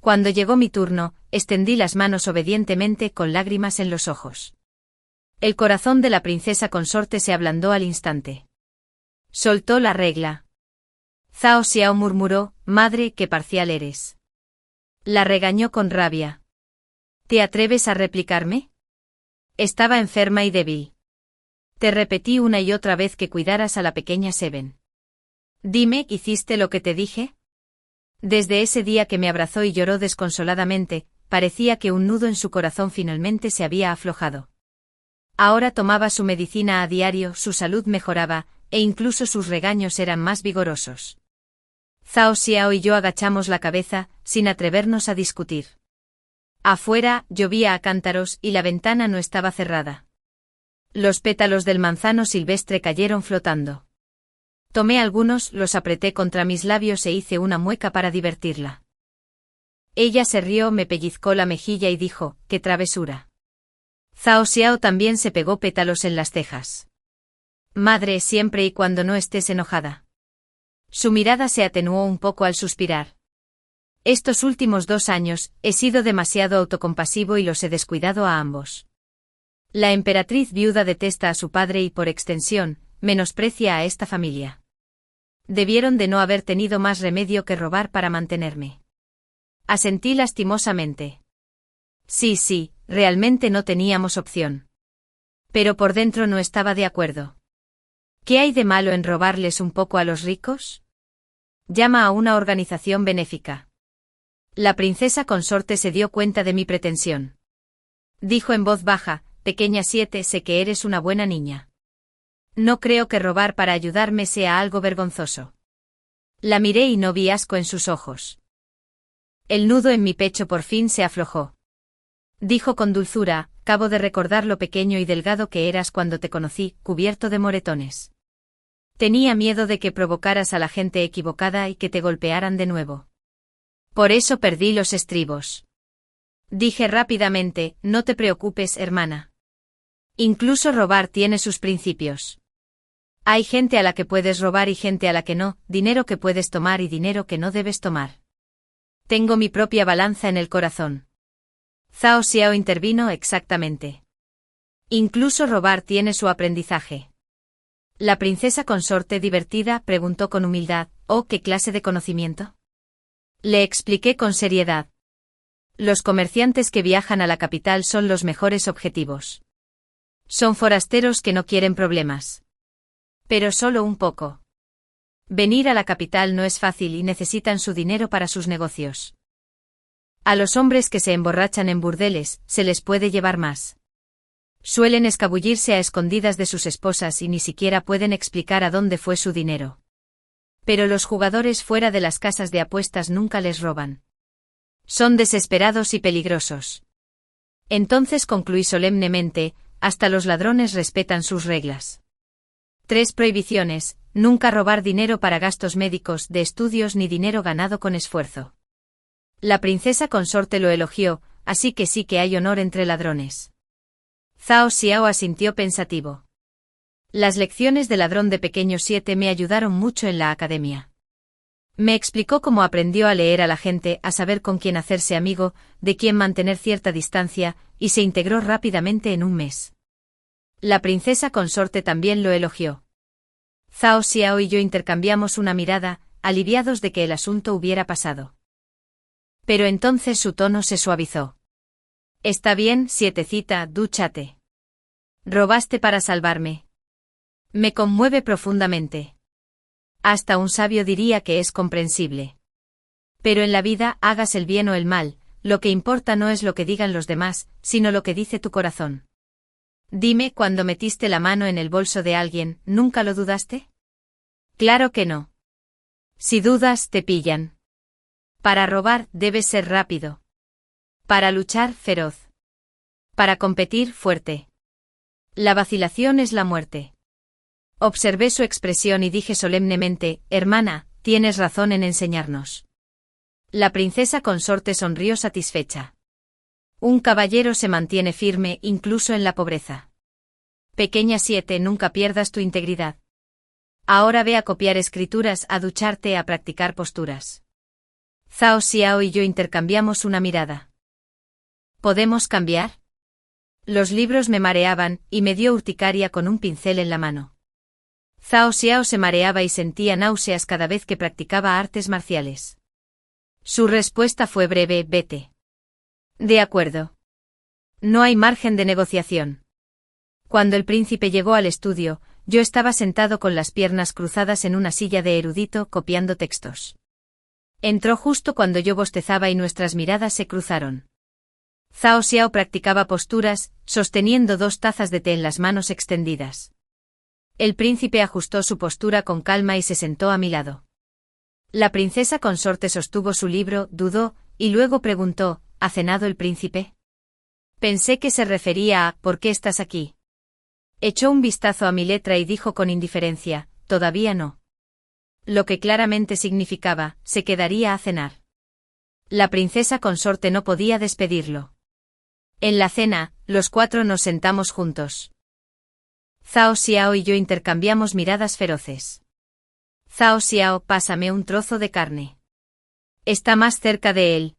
Cuando llegó mi turno, extendí las manos obedientemente con lágrimas en los ojos. El corazón de la princesa consorte se ablandó al instante. Soltó la regla. Zhao Xiao murmuró, madre, qué parcial eres. La regañó con rabia. ¿Te atreves a replicarme? Estaba enferma y débil. Te repetí una y otra vez que cuidaras a la pequeña Seven. Dime, ¿hiciste lo que te dije? Desde ese día que me abrazó y lloró desconsoladamente, parecía que un nudo en su corazón finalmente se había aflojado. Ahora tomaba su medicina a diario, su salud mejoraba, e incluso sus regaños eran más vigorosos. Zhao Xiao y yo agachamos la cabeza, sin atrevernos a discutir. Afuera, llovía a cántaros y la ventana no estaba cerrada. Los pétalos del manzano silvestre cayeron flotando. Tomé algunos, los apreté contra mis labios e hice una mueca para divertirla. Ella se rió, me pellizcó la mejilla y dijo, ¡qué travesura! Zhao Xiao también se pegó pétalos en las cejas. Madre, siempre y cuando no estés enojada. Su mirada se atenuó un poco al suspirar. Estos últimos 2 años, he sido demasiado autocompasivo y los he descuidado a ambos. La emperatriz viuda detesta a su padre y, por extensión, menosprecia a esta familia. Debieron de no haber tenido más remedio que robar para mantenerme. Asentí lastimosamente. Sí, realmente no teníamos opción. Pero por dentro no estaba de acuerdo. ¿Qué hay de malo en robarles un poco a los ricos? Llama a una organización benéfica. La princesa consorte se dio cuenta de mi pretensión. Dijo en voz baja, pequeña 7, sé que eres una buena niña. No creo que robar para ayudarme sea algo vergonzoso. La miré y no vi asco en sus ojos. El nudo en mi pecho por fin se aflojó. Dijo con dulzura, acabo de recordar lo pequeño y delgado que eras cuando te conocí, cubierto de moretones. Tenía miedo de que provocaras a la gente equivocada y que te golpearan de nuevo. Por eso perdí los estribos. Dije rápidamente, no te preocupes, hermana. Incluso robar tiene sus principios. Hay gente a la que puedes robar y gente a la que no, dinero que puedes tomar y dinero que no debes tomar. Tengo mi propia balanza en el corazón. Zhao Xiao intervino exactamente. Incluso robar tiene su aprendizaje. La princesa consorte divertida preguntó con humildad, ¿oh, qué clase de conocimiento? Le expliqué con seriedad. Los comerciantes que viajan a la capital son los mejores objetivos. Son forasteros que no quieren problemas. Pero solo un poco. Venir a la capital no es fácil y necesitan su dinero para sus negocios. A los hombres que se emborrachan en burdeles, se les puede llevar más. Suelen escabullirse a escondidas de sus esposas y ni siquiera pueden explicar a dónde fue su dinero. Pero los jugadores fuera de las casas de apuestas nunca les roban. Son desesperados y peligrosos. Entonces concluí solemnemente, hasta los ladrones respetan sus reglas. 3 prohibiciones: nunca robar dinero para gastos médicos, de estudios ni dinero ganado con esfuerzo. La princesa consorte lo elogió, así que sí que hay honor entre ladrones. Zhao Xiao asintió pensativo. Las lecciones de ladrón de pequeño 7 me ayudaron mucho en la academia. Me explicó cómo aprendió a leer a la gente, a saber con quién hacerse amigo, de quién mantener cierta distancia, y se integró rápidamente en un mes. La princesa consorte también lo elogió. Zhao Xiao y yo intercambiamos una mirada, aliviados de que el asunto hubiera pasado. Pero entonces su tono se suavizó. Está bien, sietecita, dúchate. Robaste para salvarme. Me conmueve profundamente. Hasta un sabio diría que es comprensible. Pero en la vida, hagas el bien o el mal, lo que importa no es lo que digan los demás, sino lo que dice tu corazón. Dime, cuando metiste la mano en el bolso de alguien, ¿nunca lo dudaste? Claro que no. Si dudas, te pillan. Para robar, debes ser rápido. Para luchar, feroz. Para competir, fuerte. La vacilación es la muerte. Observé su expresión y dije solemnemente: hermana, tienes razón en enseñarnos. La princesa consorte sonrió satisfecha. Un caballero se mantiene firme incluso en la pobreza. Pequeña 7, nunca pierdas tu integridad. Ahora ve a copiar escrituras, a ducharte, a practicar posturas. Zhao Xiao y yo intercambiamos una mirada. ¿Podemos cambiar? Los libros me mareaban, y me dio urticaria con un pincel en la mano. Zhao Xiao se mareaba y sentía náuseas cada vez que practicaba artes marciales. Su respuesta fue breve: vete. De acuerdo. No hay margen de negociación. Cuando el príncipe llegó al estudio, yo estaba sentado con las piernas cruzadas en una silla de erudito, copiando textos. Entró justo cuando yo bostezaba y nuestras miradas se cruzaron. Zhao Xiao practicaba posturas, sosteniendo 2 tazas de té en las manos extendidas. El príncipe ajustó su postura con calma y se sentó a mi lado. La princesa consorte sostuvo su libro, dudó, y luego preguntó: ¿ha cenado el príncipe? Pensé que se refería a ¿por qué estás aquí? Echó un vistazo a mi letra y dijo con indiferencia: todavía no. Lo que claramente significaba: se quedaría a cenar. La princesa consorte no podía despedirlo. En la cena, los 4 nos sentamos juntos. Zhao Xiao y yo intercambiamos miradas feroces. Zhao Xiao, pásame un trozo de carne. Está más cerca de él.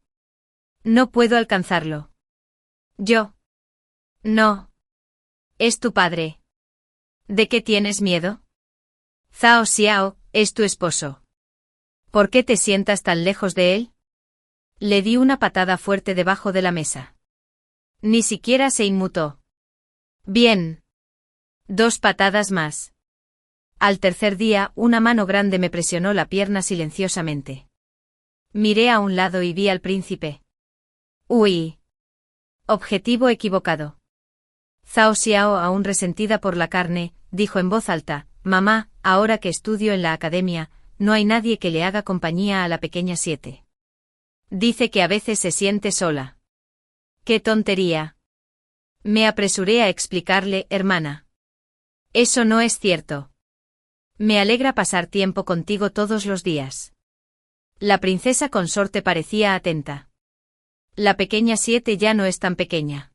No puedo alcanzarlo. Yo. No. Es tu padre. ¿De qué tienes miedo? Zhao Xiao, es tu esposo. ¿Por qué te sientas tan lejos de él? Le di una patada fuerte debajo de la mesa. Ni siquiera se inmutó. Bien. 2 patadas más. Al tercer día, una mano grande me presionó la pierna silenciosamente. Miré a un lado y vi al príncipe. Uy. Objetivo equivocado. Zhao Xiao, aún resentida por la carne, dijo en voz alta: mamá, ahora que estudio en la academia, no hay nadie que le haga compañía a la pequeña 7. Dice que a veces se siente sola. ¡Qué tontería! Me apresuré a explicarle: hermana. Eso no es cierto. Me alegra pasar tiempo contigo todos los días. La princesa consorte parecía atenta. La pequeña 7 ya no es tan pequeña.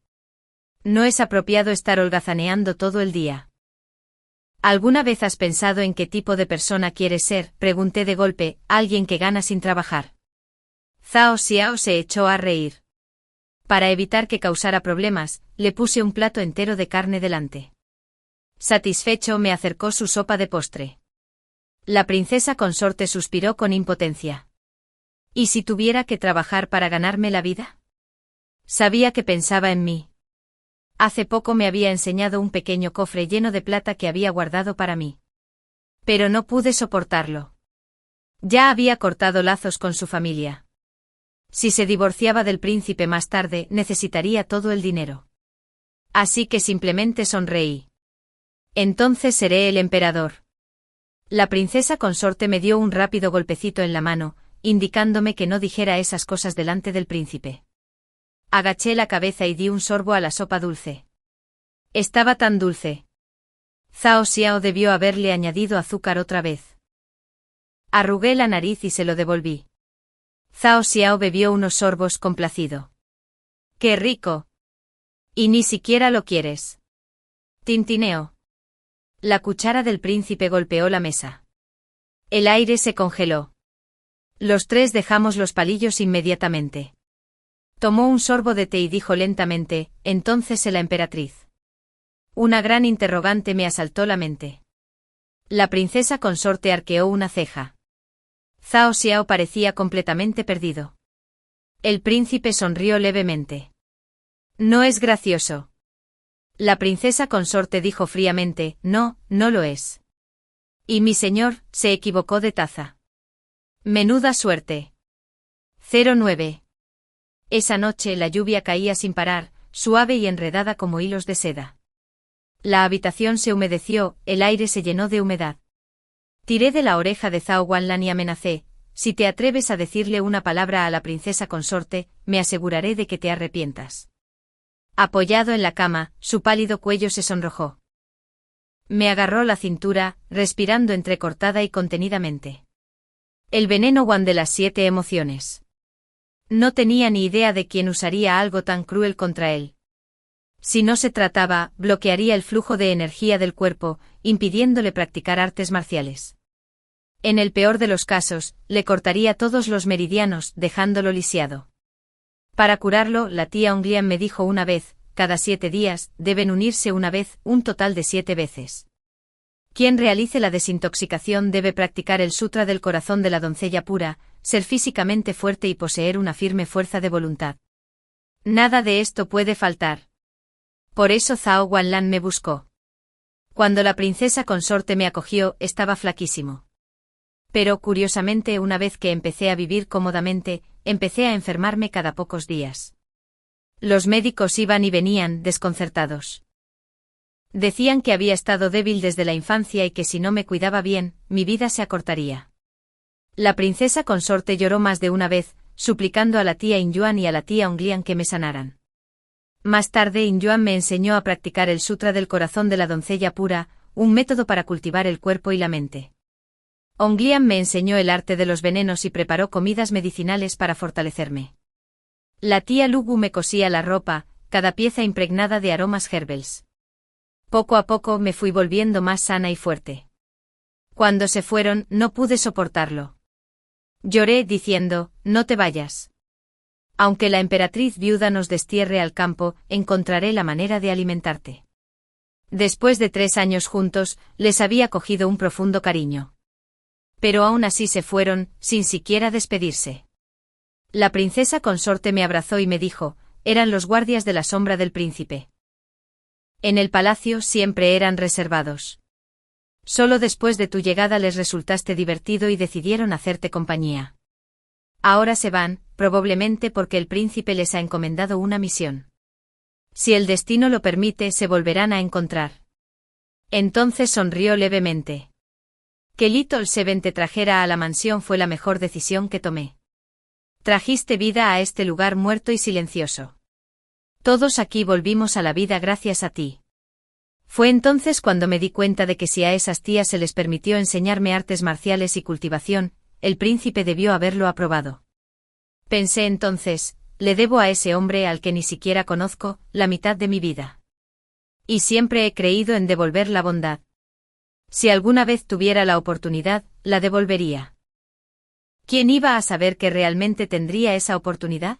No es apropiado estar holgazaneando todo el día. ¿Alguna vez has pensado en qué tipo de persona quieres ser?, pregunté de golpe. Alguien que gana sin trabajar. Zhao Xiao se echó a reír. Para evitar que causara problemas, le puse un plato entero de carne delante. Satisfecho, me acercó su sopa de postre. La princesa consorte suspiró con impotencia. ¿Y si tuviera que trabajar para ganarme la vida? Sabía que pensaba en mí. Hace poco me había enseñado un pequeño cofre lleno de plata que había guardado para mí. Pero no pude soportarlo. Ya había cortado lazos con su familia. Si se divorciaba del príncipe más tarde, necesitaría todo el dinero. Así que simplemente sonreí. Entonces seré el emperador. La princesa consorte me dio un rápido golpecito en la mano, indicándome que no dijera esas cosas delante del príncipe. Agaché la cabeza y di un sorbo a la sopa dulce. Estaba tan dulce. Zhao Xiao debió haberle añadido azúcar otra vez. Arrugué la nariz y se lo devolví. Zhao Xiao bebió unos sorbos complacido. ¡Qué rico! Y ni siquiera lo quieres. Tintineó. La cuchara del príncipe golpeó la mesa. El aire se congeló. Los tres dejamos los palillos inmediatamente. Tomó un sorbo de té y dijo lentamente, entonces la emperatriz. Una gran interrogante me asaltó la mente. La princesa consorte arqueó una ceja. Zhao Xiao parecía completamente perdido. El príncipe sonrió levemente. No es gracioso. La princesa consorte dijo fríamente, no, no lo es. Y mi señor, se equivocó de taza. Menuda suerte. 09. Esa noche la lluvia caía sin parar, suave y enredada como hilos de seda. La habitación se humedeció, el aire se llenó de humedad. Tiré de la oreja de Zhao Guanlan y amenacé, si te atreves a decirle una palabra a la princesa consorte, me aseguraré de que te arrepientas. Apoyado en la cama, su pálido cuello se sonrojó. Me agarró la cintura, respirando entrecortada y contenidamente. El veneno Wan de las 7 emociones. No tenía ni idea de quién usaría algo tan cruel contra él. Si no se trataba, bloquearía el flujo de energía del cuerpo, impidiéndole practicar artes marciales. En el peor de los casos, le cortaría todos los meridianos, dejándolo lisiado. Para curarlo, la tía Onglian me dijo una vez, cada 7 días, deben unirse una vez, un total de 7 veces. Quien realice la desintoxicación debe practicar el sutra del corazón de la doncella pura, ser físicamente fuerte y poseer una firme fuerza de voluntad. Nada de esto puede faltar. Por eso Zhao Guanlan me buscó. Cuando la princesa consorte me acogió, estaba flaquísimo. Pero curiosamente, una vez que empecé a vivir cómodamente, empecé a enfermarme cada pocos días. Los médicos iban y venían, desconcertados. Decían que había estado débil desde la infancia y que si no me cuidaba bien, mi vida se acortaría. La princesa consorte lloró más de una vez, suplicando a la tía Inyuan y a la tía Onglian que me sanaran. Más tarde Inyuan me enseñó a practicar el sutra del corazón de la doncella pura, un método para cultivar el cuerpo y la mente. Onglian me enseñó el arte de los venenos y preparó comidas medicinales para fortalecerme. La tía Lugu me cosía la ropa, cada pieza impregnada de aromas herbales. Poco a poco me fui volviendo más sana y fuerte. Cuando se fueron, no pude soportarlo. Lloré diciendo, no te vayas. Aunque la emperatriz viuda nos destierre al campo, encontraré la manera de alimentarte. Después de 3 años juntos, les había cogido un profundo cariño. Pero aún así se fueron, sin siquiera despedirse. La princesa consorte me abrazó y me dijo, eran los guardias de la sombra del príncipe. En el palacio siempre eran reservados. Solo después de tu llegada les resultaste divertido y decidieron hacerte compañía. Ahora se van, probablemente porque el príncipe les ha encomendado una misión. Si el destino lo permite, se volverán a encontrar. Entonces sonrió levemente. Que Little Seven te trajera a la mansión fue la mejor decisión que tomé. Trajiste vida a este lugar muerto y silencioso. Todos aquí volvimos a la vida gracias a ti. Fue entonces cuando me di cuenta de que si a esas tías se les permitió enseñarme artes marciales y cultivación, el príncipe debió haberlo aprobado. Pensé entonces, le debo a ese hombre al que ni siquiera conozco, la mitad de mi vida. Y siempre he creído en devolver la bondad. Si alguna vez tuviera la oportunidad, la devolvería. ¿Quién iba a saber que realmente tendría esa oportunidad?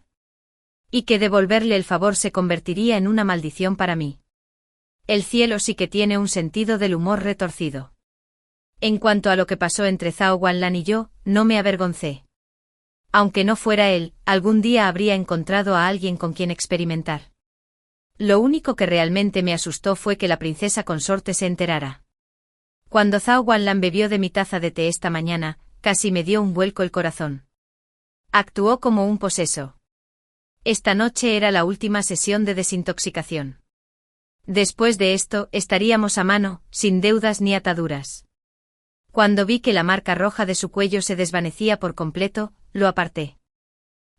Y que devolverle el favor se convertiría en una maldición para mí. El cielo sí que tiene un sentido del humor retorcido. En cuanto a lo que pasó entre Zhao Guanlan y yo, no me avergoncé. Aunque no fuera él, algún día habría encontrado a alguien con quien experimentar. Lo único que realmente me asustó fue que la princesa consorte se enterara. Cuando Zhao Guanlan bebió de mi taza de té esta mañana, casi me dio un vuelco el corazón. Actuó como un poseso. Esta noche era la última sesión de desintoxicación. Después de esto, estaríamos a mano, sin deudas ni ataduras. Cuando vi que la marca roja de su cuello se desvanecía por completo, lo aparté.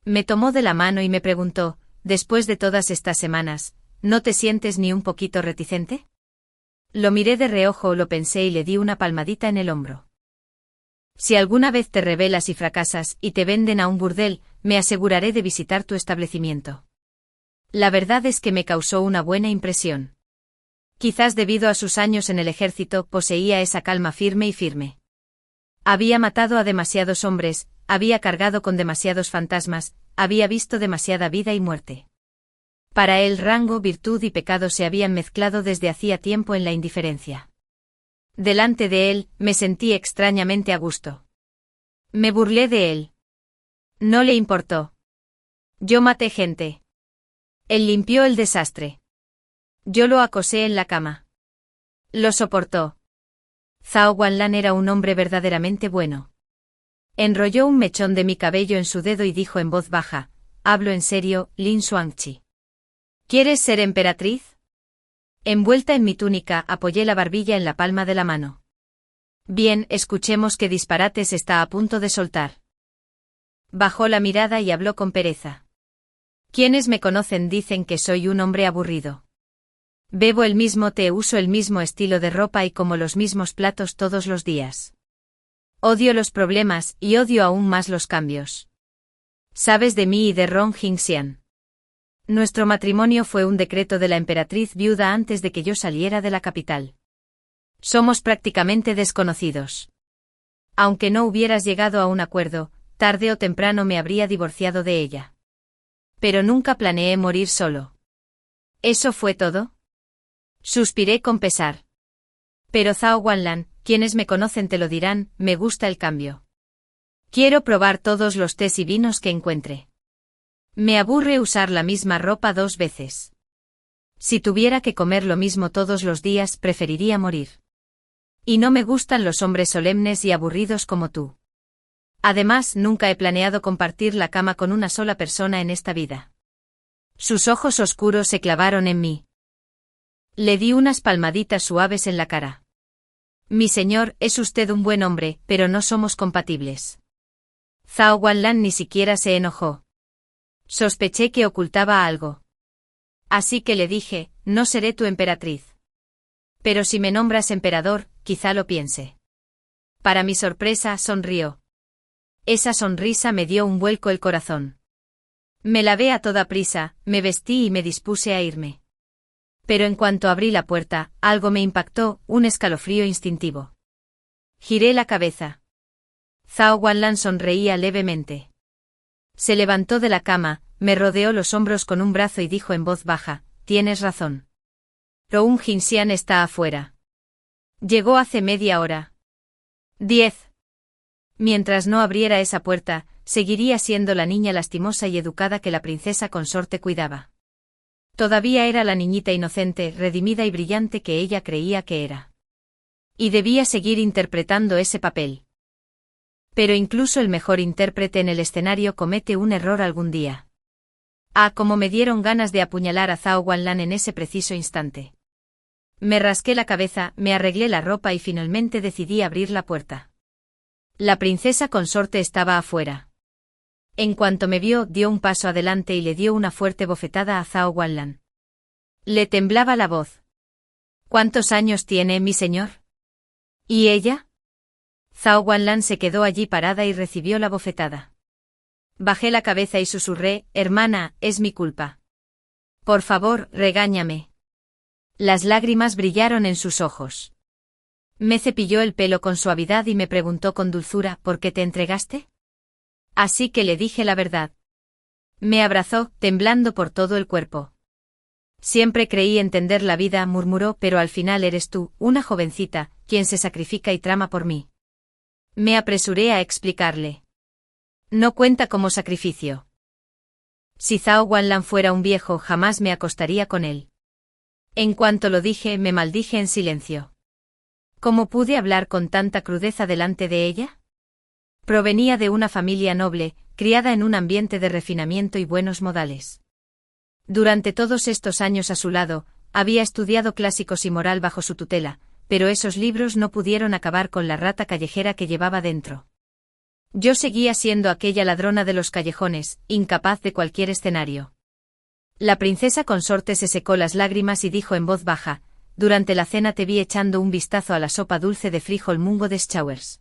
Me tomó de la mano y me preguntó, después de todas estas semanas, ¿no te sientes ni un poquito reticente? Lo miré de reojo, lo pensé y le di una palmadita en el hombro. Si alguna vez te rebelas y fracasas y te venden a un burdel, me aseguraré de visitar tu establecimiento. La verdad es que me causó una buena impresión. Quizás debido a sus años en el ejército poseía esa calma firme y firme. Había matado a demasiados hombres, había cargado con demasiados fantasmas, había visto demasiada vida y muerte. Para él rango, virtud y pecado se habían mezclado desde hacía tiempo en la indiferencia. Delante de él, me sentí extrañamente a gusto. Me burlé de él. No le importó. Yo maté gente. Él limpió el desastre. Yo lo acosé en la cama. Lo soportó. Zhao Guanlan era un hombre verdaderamente bueno. Enrolló un mechón de mi cabello en su dedo y dijo en voz baja, hablo en serio, Lin Xuangqi. ¿Quieres ser emperatriz? Envuelta en mi túnica, apoyé la barbilla en la palma de la mano. Bien, escuchemos qué disparates está a punto de soltar. Bajó la mirada y habló con pereza. Quienes me conocen dicen que soy un hombre aburrido. Bebo el mismo té, uso el mismo estilo de ropa y como los mismos platos todos los días. Odio los problemas y odio aún más los cambios. ¿Sabes de mí y de Rong Jingxian? Nuestro matrimonio fue un decreto de la emperatriz viuda antes de que yo saliera de la capital. Somos prácticamente desconocidos. Aunque no hubieras llegado a un acuerdo, tarde o temprano me habría divorciado de ella. Pero nunca planeé morir solo. ¿Eso fue todo? Suspiré con pesar. Pero Zhao Guanlan, quienes me conocen te lo dirán, me gusta el cambio. Quiero probar todos los tés y vinos que encuentre. Me aburre usar la misma ropa 2 veces. Si tuviera que comer lo mismo todos los días, preferiría morir. Y no me gustan los hombres solemnes y aburridos como tú. Además, nunca he planeado compartir la cama con una sola persona en esta vida. Sus ojos oscuros se clavaron en mí. Le di unas palmaditas suaves en la cara. Mi señor, es usted un buen hombre, pero no somos compatibles. Zhao Guanlan ni siquiera se enojó. Sospeché que ocultaba algo. Así que le dije, no seré tu emperatriz. Pero si me nombras emperador, quizá lo piense. Para mi sorpresa, sonrió. Esa sonrisa me dio un vuelco el corazón. Me lavé a toda prisa, me vestí y me dispuse a irme. Pero en cuanto abrí la puerta, algo me impactó, un escalofrío instintivo. Giré la cabeza. Zhao Guanlan sonreía levemente. Se levantó de la cama, me rodeó los hombros con un brazo y dijo en voz baja, tienes razón. Rong Jingxian está afuera. Llegó hace media hora. 10. Mientras no abriera esa puerta, seguiría siendo la niña lastimosa y educada que la princesa consorte cuidaba. Todavía era la niñita inocente, redimida y brillante que ella creía que era. Y debía seguir interpretando ese papel. Pero incluso el mejor intérprete en el escenario comete un error algún día. Ah, cómo me dieron ganas de apuñalar a Zhao Guanlan en ese preciso instante. Me rasqué la cabeza, me arreglé la ropa y finalmente decidí abrir la puerta. La princesa consorte estaba afuera. En cuanto me vio, dio un paso adelante y le dio una fuerte bofetada a Zhao Guanlan. Le temblaba la voz. ¿Cuántos años tiene mi señor? ¿Y ella? Zhao Guanlan se quedó allí parada y recibió la bofetada. Bajé la cabeza y susurré, hermana, es mi culpa. Por favor, regáñame. Las lágrimas brillaron en sus ojos. Me cepilló el pelo con suavidad y me preguntó con dulzura, ¿por qué te entregaste? Así que le dije la verdad. Me abrazó, temblando por todo el cuerpo. Siempre creí entender la vida, murmuró, pero al final eres tú, una jovencita, quien se sacrifica y trama por mí. Me apresuré a explicarle. No cuenta como sacrificio. Si Zhao Guanlan fuera un viejo, jamás me acostaría con él. En cuanto lo dije, me maldije en silencio. ¿Cómo pude hablar con tanta crudeza delante de ella? Provenía de una familia noble, criada en un ambiente de refinamiento y buenos modales. Durante todos estos años a su lado, había estudiado clásicos y moral bajo su tutela, pero esos libros no pudieron acabar con la rata callejera que llevaba dentro. Yo seguía siendo aquella ladrona de los callejones, incapaz de cualquier escenario. La princesa consorte se secó las lágrimas y dijo en voz baja: durante la cena te vi echando un vistazo a la sopa dulce de frijol mungo de Schauers.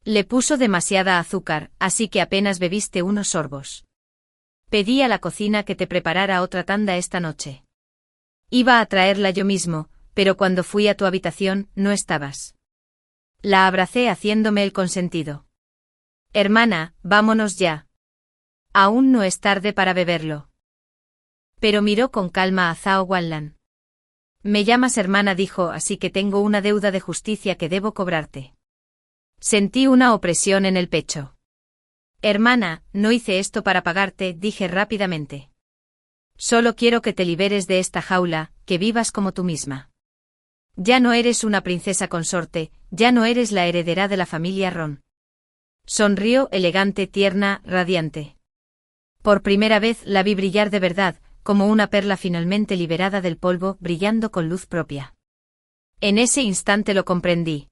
Le puso demasiada azúcar, así que apenas bebiste unos sorbos. Pedí a la cocina que te preparara otra tanda esta noche. Iba a traerla yo mismo, pero cuando fui a tu habitación, no estabas. La abracé haciéndome el consentido. Hermana, vámonos ya. Aún no es tarde para beberlo. Pero miró con calma a Zhao Guanlan. Me llamas hermana, dijo, así que tengo una deuda de justicia que debo cobrarte. Sentí una opresión en el pecho. Hermana, no hice esto para pagarte, dije rápidamente. Solo quiero que te liberes de esta jaula, que vivas como tú misma. Ya no eres una princesa consorte, ya no eres la heredera de la familia Ron. Sonrió, elegante, tierna, radiante. Por primera vez la vi brillar de verdad, como una perla finalmente liberada del polvo, brillando con luz propia. En ese instante lo comprendí.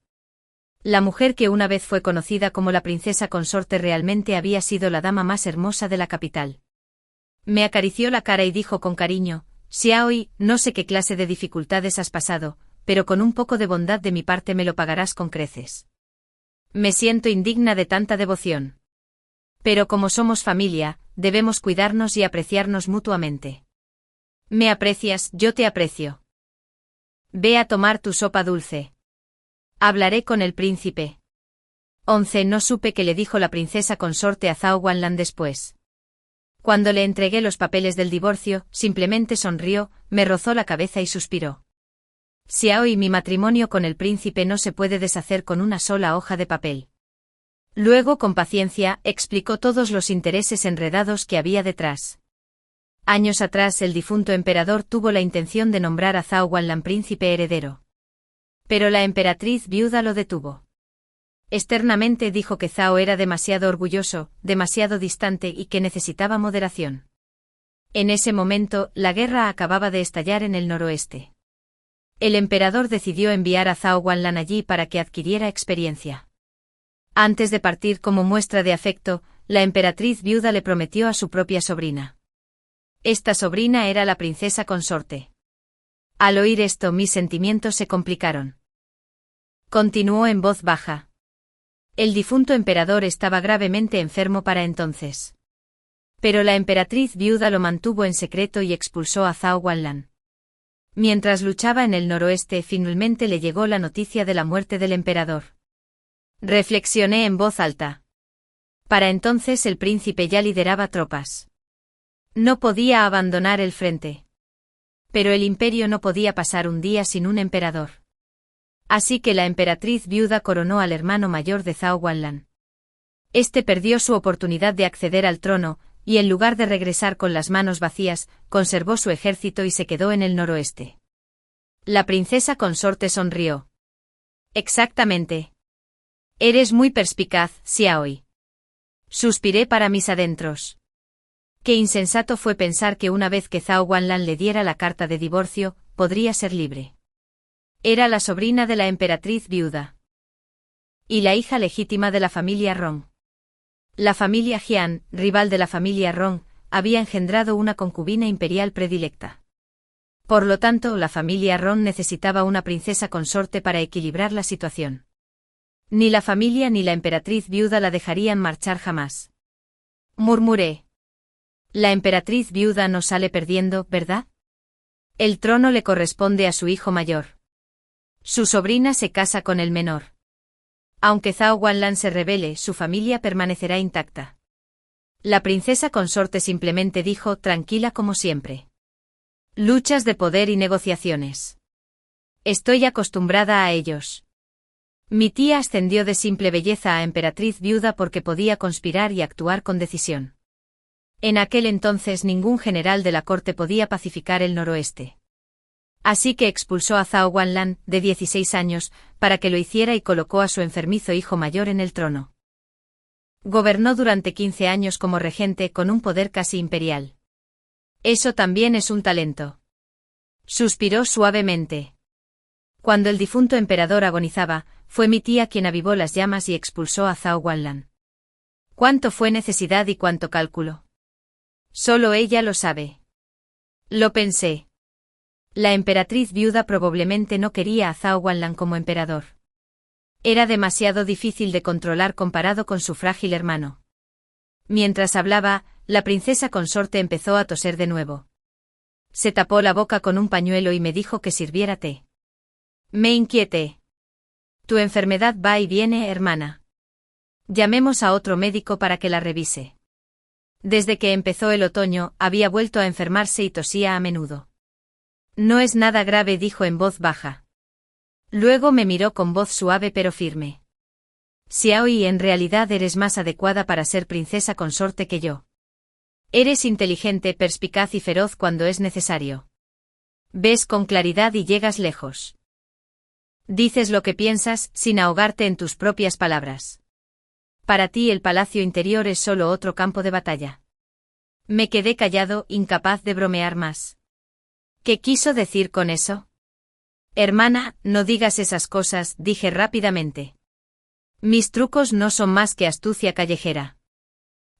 La mujer que una vez fue conocida como la princesa consorte realmente había sido la dama más hermosa de la capital. Me acarició la cara y dijo con cariño: Xiaoi, no sé qué clase de dificultades has pasado, pero con un poco de bondad de mi parte me lo pagarás con creces. Me siento indigna de tanta devoción. Pero como somos familia, debemos cuidarnos y apreciarnos mutuamente. Me aprecias, yo te aprecio. Ve a tomar tu sopa dulce. Hablaré con el príncipe. 11. No supe qué le dijo la princesa consorte a Zhao Guanlan después. Cuando le entregué los papeles del divorcio, simplemente sonrió, me rozó la cabeza y suspiró. Xiaoi, mi matrimonio con el príncipe no se puede deshacer con una sola hoja de papel. Luego, con paciencia, explicó todos los intereses enredados que había detrás. Años atrás el difunto emperador tuvo la intención de nombrar a Zhao Guanlan príncipe heredero. Pero la emperatriz viuda lo detuvo. Externamente dijo que Zhao era demasiado orgulloso, demasiado distante y que necesitaba moderación. En ese momento, la guerra acababa de estallar en el noroeste. El emperador decidió enviar a Zhao Guanlan allí para que adquiriera experiencia. Antes de partir como muestra de afecto, la emperatriz viuda le prometió a su propia sobrina. Esta sobrina era la princesa consorte. Al oír esto mis sentimientos se complicaron. Continuó en voz baja. El difunto emperador estaba gravemente enfermo para entonces. Pero la emperatriz viuda lo mantuvo en secreto y expulsó a Zhao Guanlan. Mientras luchaba en el noroeste, finalmente le llegó la noticia de la muerte del emperador. Reflexioné en voz alta. Para entonces el príncipe ya lideraba tropas. No podía abandonar el frente. Pero el imperio no podía pasar un día sin un emperador. Así que la emperatriz viuda coronó al hermano mayor de Zhao Guanlan. Este perdió su oportunidad de acceder al trono, y en lugar de regresar con las manos vacías, conservó su ejército y se quedó en el noroeste. La princesa consorte sonrió. Exactamente. Eres muy perspicaz, Xiaoi. Suspiré para mis adentros. Qué insensato fue pensar que una vez que Zhao Guanlan le diera la carta de divorcio, podría ser libre. Era la sobrina de la emperatriz viuda. Y la hija legítima de la familia Rong. La familia Jian, rival de la familia Rong, había engendrado una concubina imperial predilecta. Por lo tanto, la familia Rong necesitaba una princesa consorte para equilibrar la situación. Ni la familia ni la emperatriz viuda la dejarían marchar jamás. Murmuré. La emperatriz viuda no sale perdiendo, ¿verdad? El trono le corresponde a su hijo mayor. Su sobrina se casa con el menor. Aunque Zhao Guanlan se rebele, su familia permanecerá intacta. La princesa consorte simplemente dijo, tranquila como siempre. Luchas de poder y negociaciones. Estoy acostumbrada a ellos. Mi tía ascendió de simple belleza a emperatriz viuda porque podía conspirar y actuar con decisión. En aquel entonces ningún general de la corte podía pacificar el noroeste. Así que expulsó a Zhao Guanlan, de 16 años, para que lo hiciera y colocó a su enfermizo hijo mayor en el trono. Gobernó durante 15 años como regente con un poder casi imperial. Eso también es un talento. Suspiró suavemente. Cuando el difunto emperador agonizaba, fue mi tía quien avivó las llamas y expulsó a Zhao Guanlan. ¿Cuánto fue necesidad y cuánto cálculo? Solo ella lo sabe. Lo pensé. La emperatriz viuda probablemente no quería a Zhao Guanlan como emperador. Era demasiado difícil de controlar comparado con su frágil hermano. Mientras hablaba, la princesa consorte empezó a toser de nuevo. Se tapó la boca con un pañuelo y me dijo que sirviera té. Me inquieté. Tu enfermedad va y viene, hermana. Llamemos a otro médico para que la revise. Desde que empezó el otoño, había vuelto a enfermarse y tosía a menudo. No es nada grave, dijo en voz baja. Luego me miró con voz suave pero firme. Xiaoyi, en realidad eres más adecuada para ser princesa consorte que yo. Eres inteligente, perspicaz y feroz cuando es necesario. Ves con claridad y llegas lejos. Dices lo que piensas, sin ahogarte en tus propias palabras. Para ti el palacio interior es solo otro campo de batalla. Me quedé callado, incapaz de bromear más. ¿Qué quiso decir con eso? Hermana, no digas esas cosas, dije rápidamente. Mis trucos no son más que astucia callejera.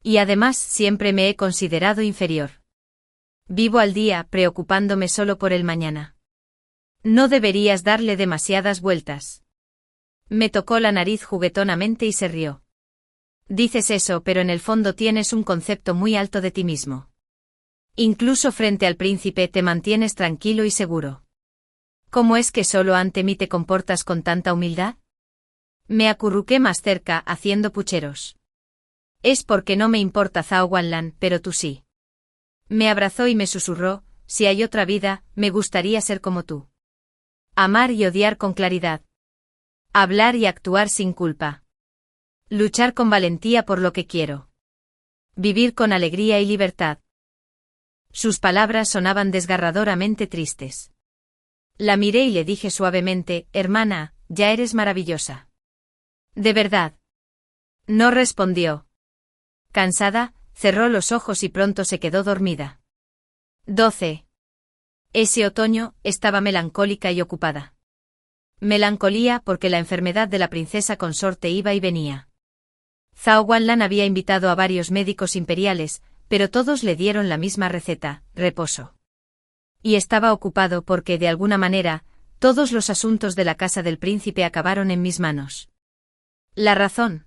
Y además siempre me he considerado inferior. Vivo al día, preocupándome solo por el mañana. No deberías darle demasiadas vueltas. Me tocó la nariz juguetonamente y se rió. Dices eso, pero en el fondo tienes un concepto muy alto de ti mismo. Incluso frente al príncipe te mantienes tranquilo y seguro. ¿Cómo es que solo ante mí te comportas con tanta humildad? Me acurruqué más cerca, haciendo pucheros. Es porque no me importa Zhao Guanlan, pero tú sí. Me abrazó y me susurró, si hay otra vida, me gustaría ser como tú. Amar y odiar con claridad. Hablar y actuar sin culpa. Luchar con valentía por lo que quiero. Vivir con alegría y libertad. Sus palabras sonaban desgarradoramente tristes. La miré y le dije suavemente, hermana, ya eres maravillosa. ¿De verdad? No respondió. Cansada, cerró los ojos y pronto se quedó dormida. 12. Ese otoño, estaba melancólica y ocupada. Melancolía porque la enfermedad de la princesa consorte iba y venía. Zhao Guanlan había invitado a varios médicos imperiales, pero todos le dieron la misma receta, reposo. Y estaba ocupado porque, de alguna manera, todos los asuntos de la casa del príncipe acabaron en mis manos. ¿La razón?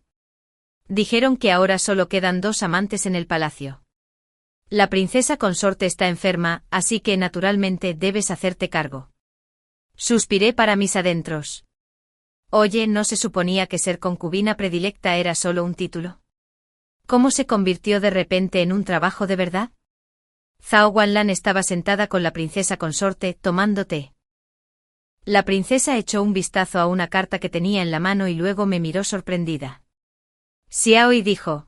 Dijeron que ahora solo quedan 2 amantes en el palacio. La princesa consorte está enferma, así que naturalmente debes hacerte cargo. Suspiré para mis adentros. Oye, ¿no se suponía que ser concubina predilecta era solo un título? ¿Cómo se convirtió de repente en un trabajo de verdad? Zhao Guanlan estaba sentada con la princesa consorte, tomando té. La princesa echó un vistazo a una carta que tenía en la mano y luego me miró sorprendida. Xiaoyi dijo.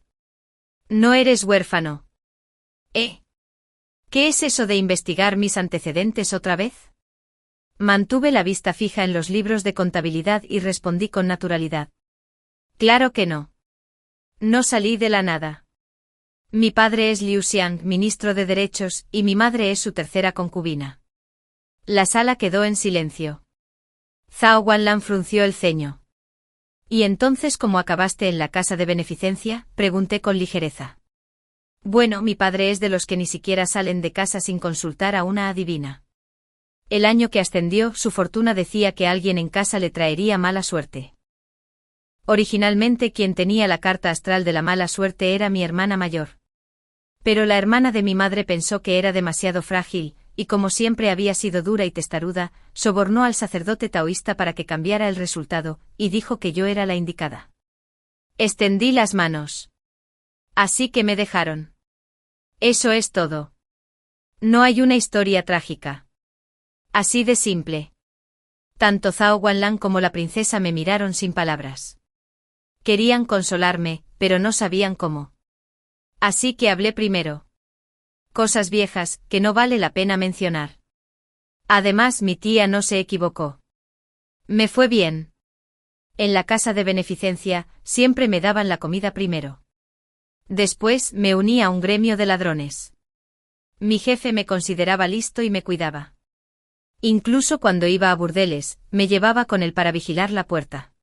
No eres huérfano. ¿Qué es eso de investigar mis antecedentes otra vez? Mantuve la vista fija en los libros de contabilidad y respondí con naturalidad. Claro que no. No salí de la nada. Mi padre es Liu Xiang, ministro de Derechos, y mi madre es su tercera concubina. La sala quedó en silencio. Zhao Guanlan frunció el ceño. ¿Y entonces cómo acabaste en la casa de beneficencia?, pregunté con ligereza. Bueno, mi padre es de los que ni siquiera salen de casa sin consultar a una adivina. El año que ascendió, su fortuna decía que alguien en casa le traería mala suerte. Originalmente quien tenía la carta astral de la mala suerte era mi hermana mayor. Pero la hermana de mi madre pensó que era demasiado frágil, y como siempre había sido dura y testaruda, sobornó al sacerdote taoísta para que cambiara el resultado, y dijo que yo era la indicada. Extendí las manos. Así que me dejaron. Eso es todo. No hay una historia trágica. Así de simple. Tanto Zhao Guanlan como la princesa me miraron sin palabras. Querían consolarme, pero no sabían cómo. Así que hablé primero. Cosas viejas, que no vale la pena mencionar. Además, mi tía no se equivocó. Me fue bien. En la casa de beneficencia, siempre me daban la comida primero. Después me uní a un gremio de ladrones. Mi jefe me consideraba listo y me cuidaba. Incluso cuando iba a burdeles, me llevaba con él para vigilar la puerta.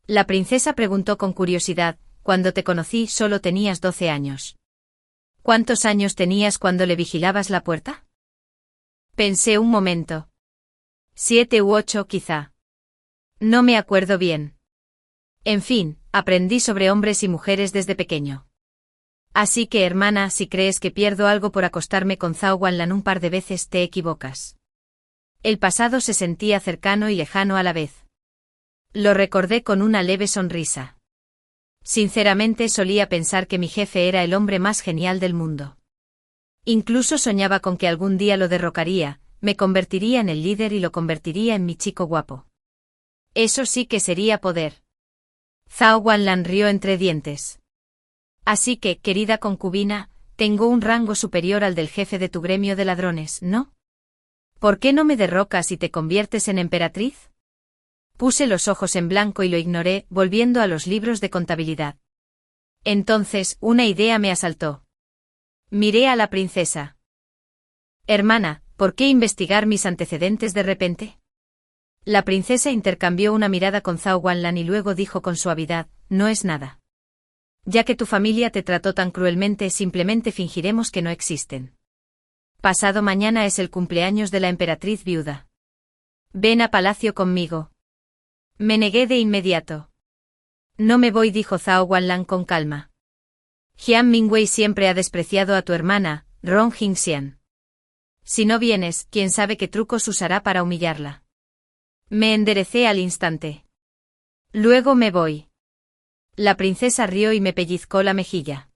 La princesa preguntó con curiosidad: «Cuando te conocí solo tenías 12 años. ¿Cuántos años tenías cuando le vigilabas la puerta?» Pensé un momento. 7 u 8 quizá. No me acuerdo bien. En fin, aprendí sobre hombres y mujeres desde pequeño. Así que, hermana, si crees que pierdo algo por acostarme con Zhao Guanlan un par de veces, te equivocas. El pasado se sentía cercano y lejano a la vez. Lo recordé con una leve sonrisa. Sinceramente solía pensar que mi jefe era el hombre más genial del mundo. Incluso soñaba con que algún día lo derrocaría, me convertiría en el líder y lo convertiría en mi chico guapo. Eso sí que sería poder. Zhao Guanlan rió entre dientes. Así que, querida concubina, tengo un rango superior al del jefe de tu gremio de ladrones, ¿no? ¿Por qué no me derrocas y te conviertes en emperatriz? Puse los ojos en blanco y lo ignoré, volviendo a los libros de contabilidad. Entonces, una idea me asaltó. Miré a la princesa. Hermana, ¿por qué investigar mis antecedentes de repente? La princesa intercambió una mirada con Zhao Guanlan y luego dijo con suavidad: «No es nada. Ya que tu familia te trató tan cruelmente, simplemente fingiremos que no existen. Pasado mañana es el cumpleaños de la emperatriz viuda. Ven a palacio conmigo». Me negué de inmediato. «No me voy», dijo Zhao Guanlan con calma. «Jian Mingwei siempre ha despreciado a tu hermana, Rong Jingxian. Si no vienes, quién sabe qué trucos usará para humillarla». Me enderecé al instante. «Luego me voy». La princesa rió y me pellizcó la mejilla.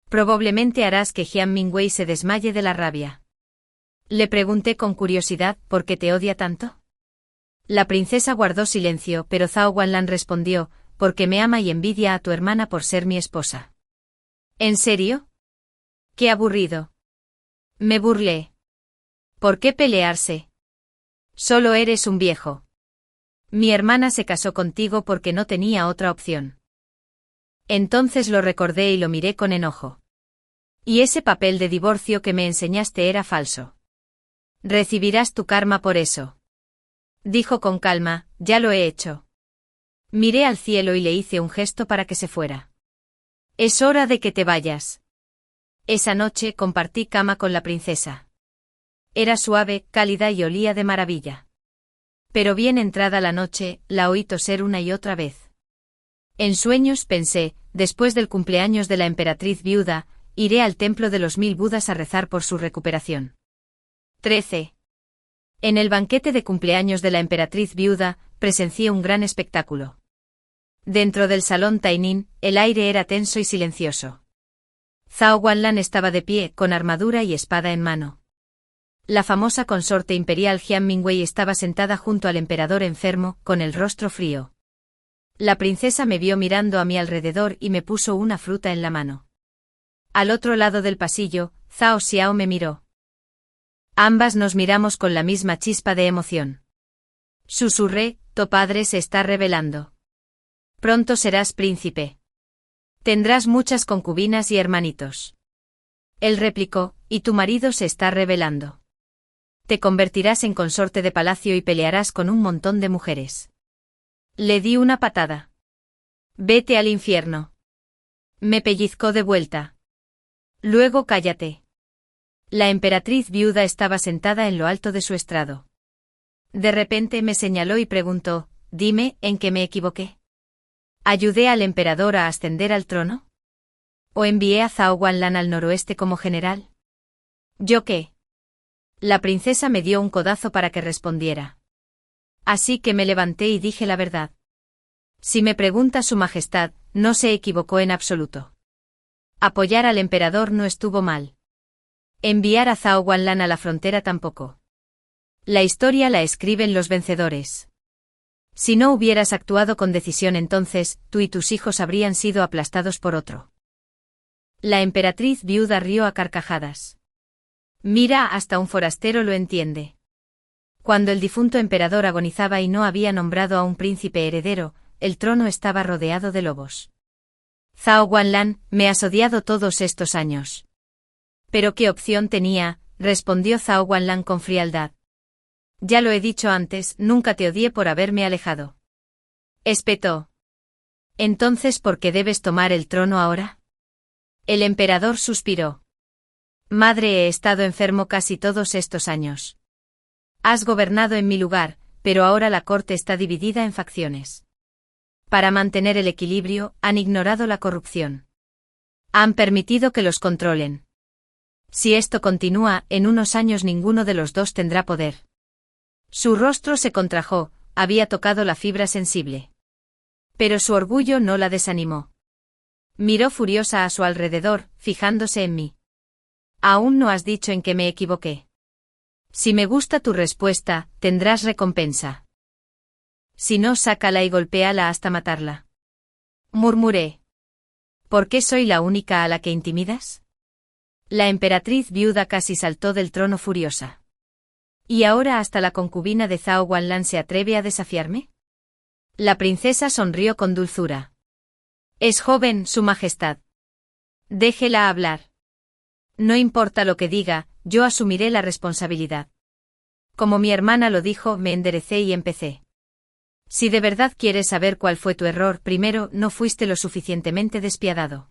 «Probablemente harás que Jian Mingwei se desmaye de la rabia». Le pregunté con curiosidad: «¿Por qué te odia tanto?». La princesa guardó silencio, pero Zhao Guanlan respondió: «Porque me ama y envidia a tu hermana por ser mi esposa». «¿En serio? Qué aburrido». Me burlé. «¿Por qué pelearse? Solo eres un viejo. Mi hermana se casó contigo porque no tenía otra opción». Entonces lo recordé y lo miré con enojo. «Y ese papel de divorcio que me enseñaste era falso. Recibirás tu karma por eso», dijo con calma. «Ya lo he hecho». Miré al cielo y le hice un gesto para que se fuera. «Es hora de que te vayas». Esa noche compartí cama con la princesa. Era suave, cálida y olía de maravilla. Pero bien entrada la noche, la oí toser una y otra vez. En sueños pensé: después del cumpleaños de la emperatriz viuda, iré al templo de los 1000 Budas a rezar por su recuperación. 13. En el banquete de cumpleaños de la emperatriz viuda, presencié un gran espectáculo. Dentro del salón Tainin, el aire era tenso y silencioso. Zhao Guanlan estaba de pie, con armadura y espada en mano. La famosa consorte imperial Jian Mingwei estaba sentada junto al emperador enfermo, con el rostro frío. La princesa me vio mirando a mi alrededor y me puso una fruta en la mano. Al otro lado del pasillo, Zhao Xiao me miró. Ambas nos miramos con la misma chispa de emoción. Susurré: «Tu padre se está rebelando. Pronto serás príncipe. Tendrás muchas concubinas y hermanitos». Él replicó: «Y tu marido se está rebelando. Te convertirás en consorte de palacio y pelearás con un montón de mujeres». Le di una patada. «Vete al infierno». Me pellizcó de vuelta. «Luego cállate». La emperatriz viuda estaba sentada en lo alto de su estrado. De repente me señaló y preguntó: «Dime, ¿en qué me equivoqué? ¿Ayudé al emperador a ascender al trono? ¿O envié a Zhao Guanlan al noroeste como general? ¿Yo qué?». La princesa me dio un codazo para que respondiera. Así que me levanté y dije la verdad. «Si me pregunta su majestad, no se equivocó en absoluto. Apoyar al emperador no estuvo mal. Enviar a Zhao Guanlan a la frontera tampoco. La historia la escriben los vencedores. Si no hubieras actuado con decisión, entonces, tú y tus hijos habrían sido aplastados por otro». La emperatriz viuda rió a carcajadas. «Mira, hasta un forastero lo entiende. Cuando el difunto emperador agonizaba y no había nombrado a un príncipe heredero, el trono estaba rodeado de lobos. Zhao Guanlan, me has odiado todos estos años. ¿Pero qué opción tenía?, respondió Zhao Guanlan con frialdad. Ya lo he dicho antes, nunca te odié por haberme alejado. Espetó. Entonces, ¿por qué debes tomar el trono ahora? El emperador suspiró. Madre, he estado enfermo casi todos estos años. Has gobernado en mi lugar, pero ahora la corte está dividida en facciones. Para mantener el equilibrio, han ignorado la corrupción. Han permitido que los controlen. Si esto continúa, en unos años ninguno de los dos tendrá poder. Su rostro se contrajo, había tocado la fibra sensible. Pero su orgullo no la desanimó. Miró furiosa a su alrededor, fijándose en mí. Aún no has dicho en qué me equivoqué. Si me gusta tu respuesta, tendrás recompensa. Si no, sácala y golpéala hasta matarla. Murmuré. ¿Por qué soy la única a la que intimidas? La emperatriz viuda casi saltó del trono furiosa. ¿Y ahora hasta la concubina de Zhao Guanlan se atreve a desafiarme? La princesa sonrió con dulzura. Es joven, Su Majestad. Déjela hablar. No importa lo que diga, yo asumiré la responsabilidad. Como mi hermana lo dijo, me enderecé y empecé. Si de verdad quieres saber cuál fue tu error, primero, no fuiste lo suficientemente despiadado.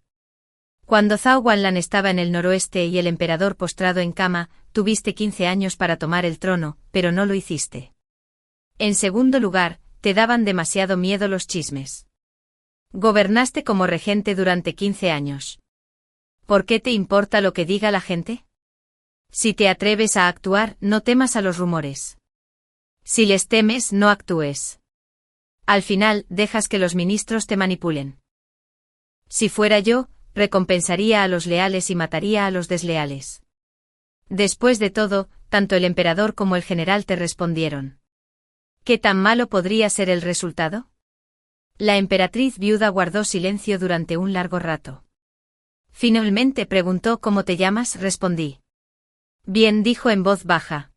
Cuando Zhao Guanlan estaba en el noroeste y el emperador postrado en cama, tuviste 15 años para tomar el trono, pero no lo hiciste. En segundo lugar, te daban demasiado miedo los chismes. Gobernaste como regente durante 15 años. ¿Por qué te importa lo que diga la gente? Si te atreves a actuar, no temas a los rumores. Si les temes, no actúes. Al final, dejas que los ministros te manipulen. Si fuera yo, recompensaría a los leales y mataría a los desleales. Después de todo, tanto el emperador como el general te respondieron. ¿Qué tan malo podría ser el resultado? La emperatriz viuda guardó silencio durante un largo rato. Finalmente preguntó ¿cómo te llamas? Respondí. Bien, dijo en voz baja.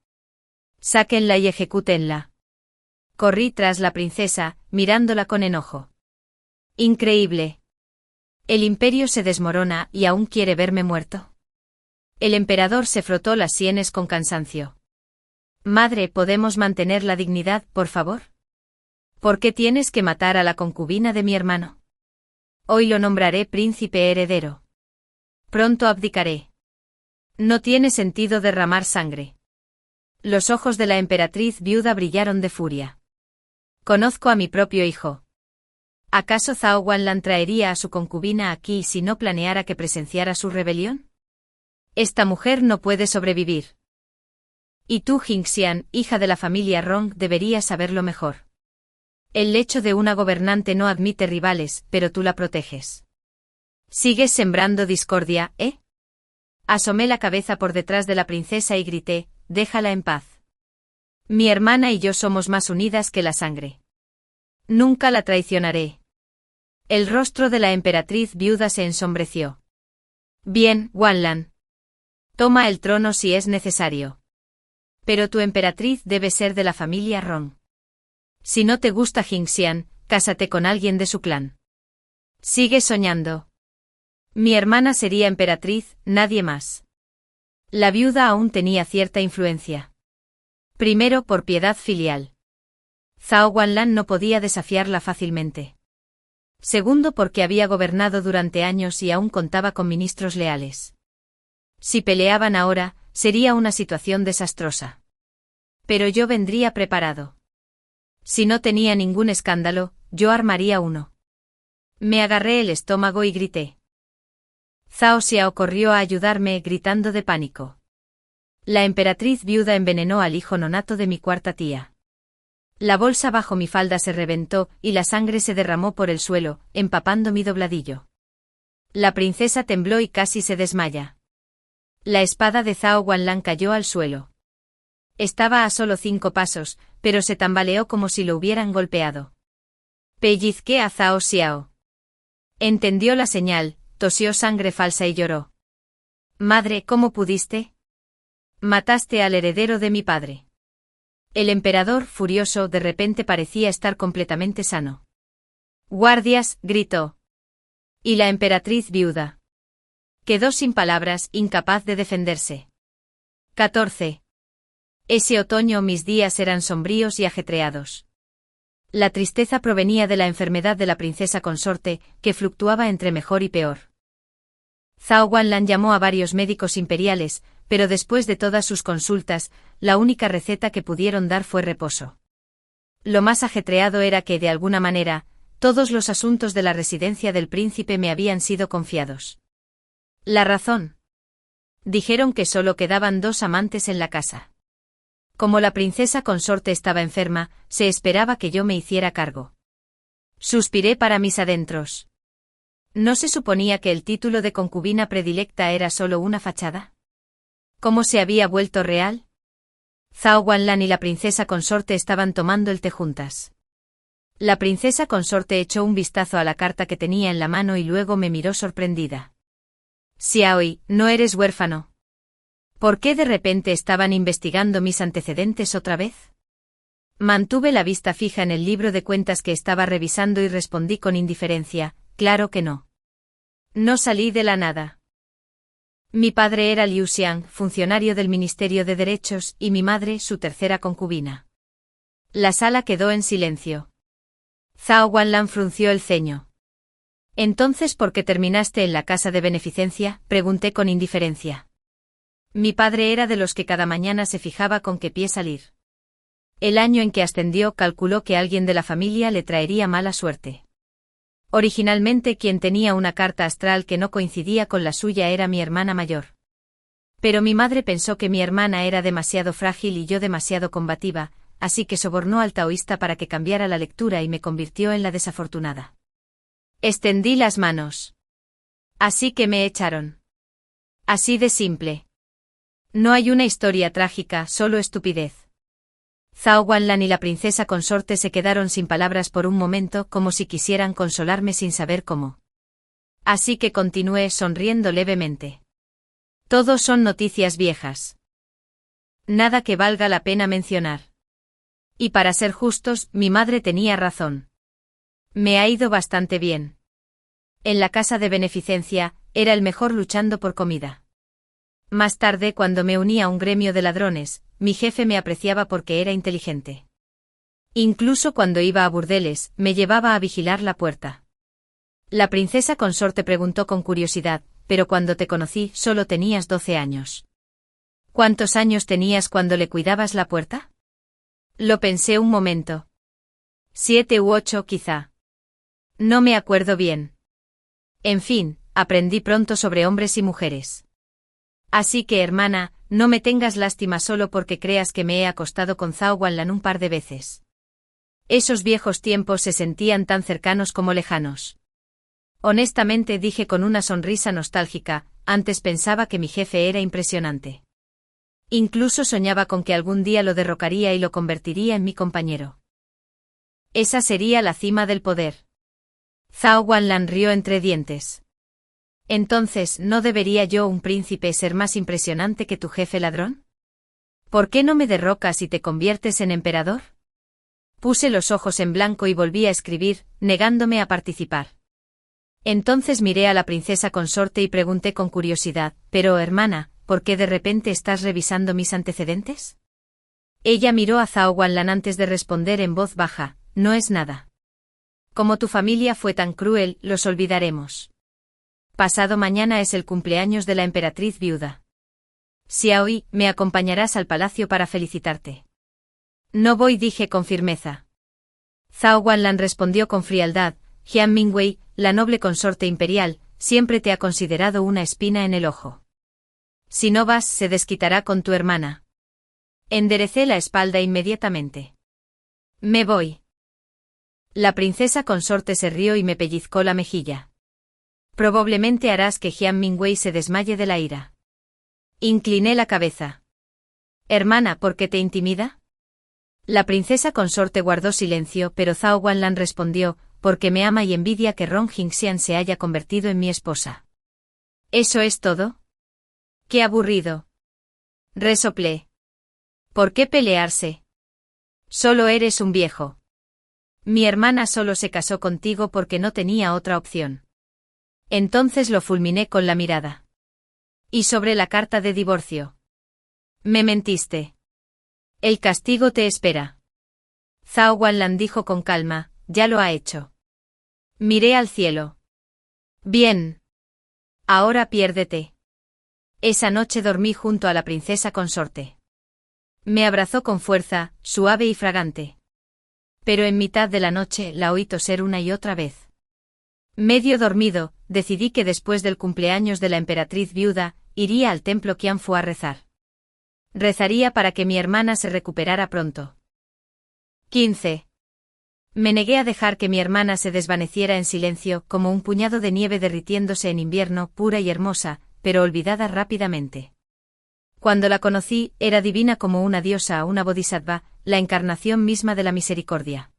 Sáquenla y ejecútenla. Corrí tras la princesa, mirándola con enojo. Increíble. El imperio se desmorona y aún quiere verme muerto. El emperador se frotó las sienes con cansancio. Madre, ¿podemos mantener la dignidad, por favor? ¿Por qué tienes que matar a la concubina de mi hermano? Hoy lo nombraré príncipe heredero. Pronto abdicaré. No tiene sentido derramar sangre. Los ojos de la emperatriz viuda brillaron de furia. Conozco a mi propio hijo. ¿Acaso Zhao Guanlan traería a su concubina aquí si no planeara que presenciara su rebelión? Esta mujer no puede sobrevivir. Y tú, Jingxian, hija de la familia Rong, deberías saberlo mejor. El lecho de una gobernante no admite rivales, pero tú la proteges. ¿Sigues sembrando discordia, eh? Asomé la cabeza por detrás de la princesa y grité, déjala en paz. Mi hermana y yo somos más unidas que la sangre. Nunca la traicionaré. El rostro de la emperatriz viuda se ensombreció. Bien, Guanlan. Toma el trono si es necesario. Pero tu emperatriz debe ser de la familia Rong. Si no te gusta Jingxian, cásate con alguien de su clan. Sigue soñando. Mi hermana sería emperatriz, nadie más. La viuda aún tenía cierta influencia. Primero por piedad filial. Zhao Guanlan no podía desafiarla fácilmente. Segundo porque había gobernado durante años y aún contaba con ministros leales. Si peleaban ahora, sería una situación desastrosa. Pero yo vendría preparado. Si no tenía ningún escándalo, yo armaría uno. Me agarré el estómago y grité. Zhao Xiao corrió a ayudarme gritando de pánico. La emperatriz viuda envenenó al hijo nonato de mi cuarta tía. La bolsa bajo mi falda se reventó y la sangre se derramó por el suelo, empapando mi dobladillo. La princesa tembló y casi se desmaya. La espada de Zhao Guanlan cayó al suelo. Estaba a solo 5 pasos, pero se tambaleó como si lo hubieran golpeado. Pellizqué a Zhao Xiao. Entendió la señal, tosió sangre falsa y lloró. Madre, ¿cómo pudiste? Mataste al heredero de mi padre. El emperador, furioso, de repente parecía estar completamente sano. Guardias, gritó. Y la emperatriz viuda quedó sin palabras, incapaz de defenderse. 14. Ese otoño mis días eran sombríos y ajetreados. La tristeza provenía de la enfermedad de la princesa consorte, que fluctuaba entre mejor y peor. Zhao Guanlan llamó a varios médicos imperiales, pero después de todas sus consultas, la única receta que pudieron dar fue reposo. Lo más ajetreado era que, de alguna manera, todos los asuntos de la residencia del príncipe me habían sido confiados. ¿La razón? Dijeron que solo quedaban 2 amantes en la casa. Como la princesa consorte estaba enferma, se esperaba que yo me hiciera cargo. Suspiré para mis adentros. ¿No se suponía que el título de concubina predilecta era solo una fachada? ¿Cómo se había vuelto real? Zhao Guanlan y la princesa consorte estaban tomando el té juntas. La princesa consorte echó un vistazo a la carta que tenía en la mano y luego me miró sorprendida. Xiaoi, ¿no eres huérfano? ¿Por qué de repente estaban investigando mis antecedentes otra vez? Mantuve la vista fija en el libro de cuentas que estaba revisando y respondí con indiferencia, claro que no. No salí de la nada. Mi padre era Liu Xiang, funcionario del Ministerio de Derechos, y mi madre, su tercera concubina. La sala quedó en silencio. Zhao Guanlan frunció el ceño. «¿Entonces por qué terminaste en la casa de beneficencia?», pregunté con indiferencia. Mi padre era de los que cada mañana se fijaba con qué pie salir. El año en que ascendió calculó que alguien de la familia le traería mala suerte. Originalmente quien tenía una carta astral que no coincidía con la suya era mi hermana mayor. Pero mi madre pensó que mi hermana era demasiado frágil y yo demasiado combativa, así que sobornó al taoísta para que cambiara la lectura y me convirtió en la desafortunada. Extendí las manos. Así que me echaron. Así de simple. No hay una historia trágica, solo estupidez. Zhao Guanlan y la princesa consorte se quedaron sin palabras por un momento, como si quisieran consolarme sin saber cómo. Así que continué sonriendo levemente. Todos son noticias viejas. Nada que valga la pena mencionar. Y para ser justos, mi madre tenía razón. Me ha ido bastante bien. En la casa de beneficencia, era el mejor luchando por comida. Más tarde, cuando me uní a un gremio de ladrones, mi jefe me apreciaba porque era inteligente. Incluso cuando iba a burdeles, me llevaba a vigilar la puerta. La princesa consorte preguntó con curiosidad, pero cuando te conocí solo tenías 12 años. ¿Cuántos años tenías cuando le cuidabas la puerta? Lo pensé un momento. 7 u 8 quizá. No me acuerdo bien. En fin, aprendí pronto sobre hombres y mujeres. Así que, hermana, no me tengas lástima solo porque creas que me he acostado con Zhao Guanlan un par de veces. Esos viejos tiempos se sentían tan cercanos como lejanos. Honestamente, dije con una sonrisa nostálgica, antes pensaba que mi jefe era impresionante. Incluso soñaba con que algún día lo derrocaría y lo convertiría en mi compañero. Esa sería la cima del poder. Zhao Guanlan rió entre dientes. Entonces, ¿no debería yo, un príncipe, ser más impresionante que tu jefe ladrón? ¿Por qué no me derrocas y te conviertes en emperador? Puse los ojos en blanco y volví a escribir, negándome a participar. Entonces miré a la princesa consorte y pregunté con curiosidad, «Pero, hermana, ¿por qué de repente estás revisando mis antecedentes?» Ella miró a Zhao Guanlan antes de responder en voz baja, «No es nada. Como tu familia fue tan cruel, los olvidaremos. Pasado mañana es el cumpleaños de la emperatriz viuda. Xiaoi, me acompañarás al palacio para felicitarte». No voy, dije con firmeza. Zhao Guanlan respondió con frialdad, «Jian Mingwei, la noble consorte imperial, siempre te ha considerado una espina en el ojo. Si no vas, se desquitará con tu hermana». Enderecé la espalda inmediatamente. «Me voy». La princesa consorte se rió y me pellizcó la mejilla. «Probablemente harás que Jian Mingwei se desmaye de la ira». Incliné la cabeza. «Hermana, ¿por qué te intimida?». La princesa consorte guardó silencio, pero Zhao Guanlan respondió, «Porque me ama y envidia que Rong Jingxian se haya convertido en mi esposa». «¿Eso es todo?». «Qué aburrido». Resoplé. «¿Por qué pelearse? Solo eres un viejo. Mi hermana solo se casó contigo porque no tenía otra opción». Entonces lo fulminé con la mirada. ¿Y sobre la carta de divorcio? Me mentiste. El castigo te espera. Zhao Guanlan dijo con calma, ya lo ha hecho. Miré al cielo. Bien. Ahora piérdete. Esa noche dormí junto a la princesa consorte. Me abrazó con fuerza, suave y fragante. Pero en mitad de la noche la oí toser una y otra vez. Medio dormido, decidí que después del cumpleaños de la emperatriz viuda, iría al templo Qianfu a rezar. Rezaría para que mi hermana se recuperara pronto. 15. Me negué a dejar que mi hermana se desvaneciera en silencio, como un puñado de nieve derritiéndose en invierno, pura y hermosa, pero olvidada rápidamente. Cuando la conocí, era divina como una diosa o una bodhisattva, la encarnación misma de la misericordia.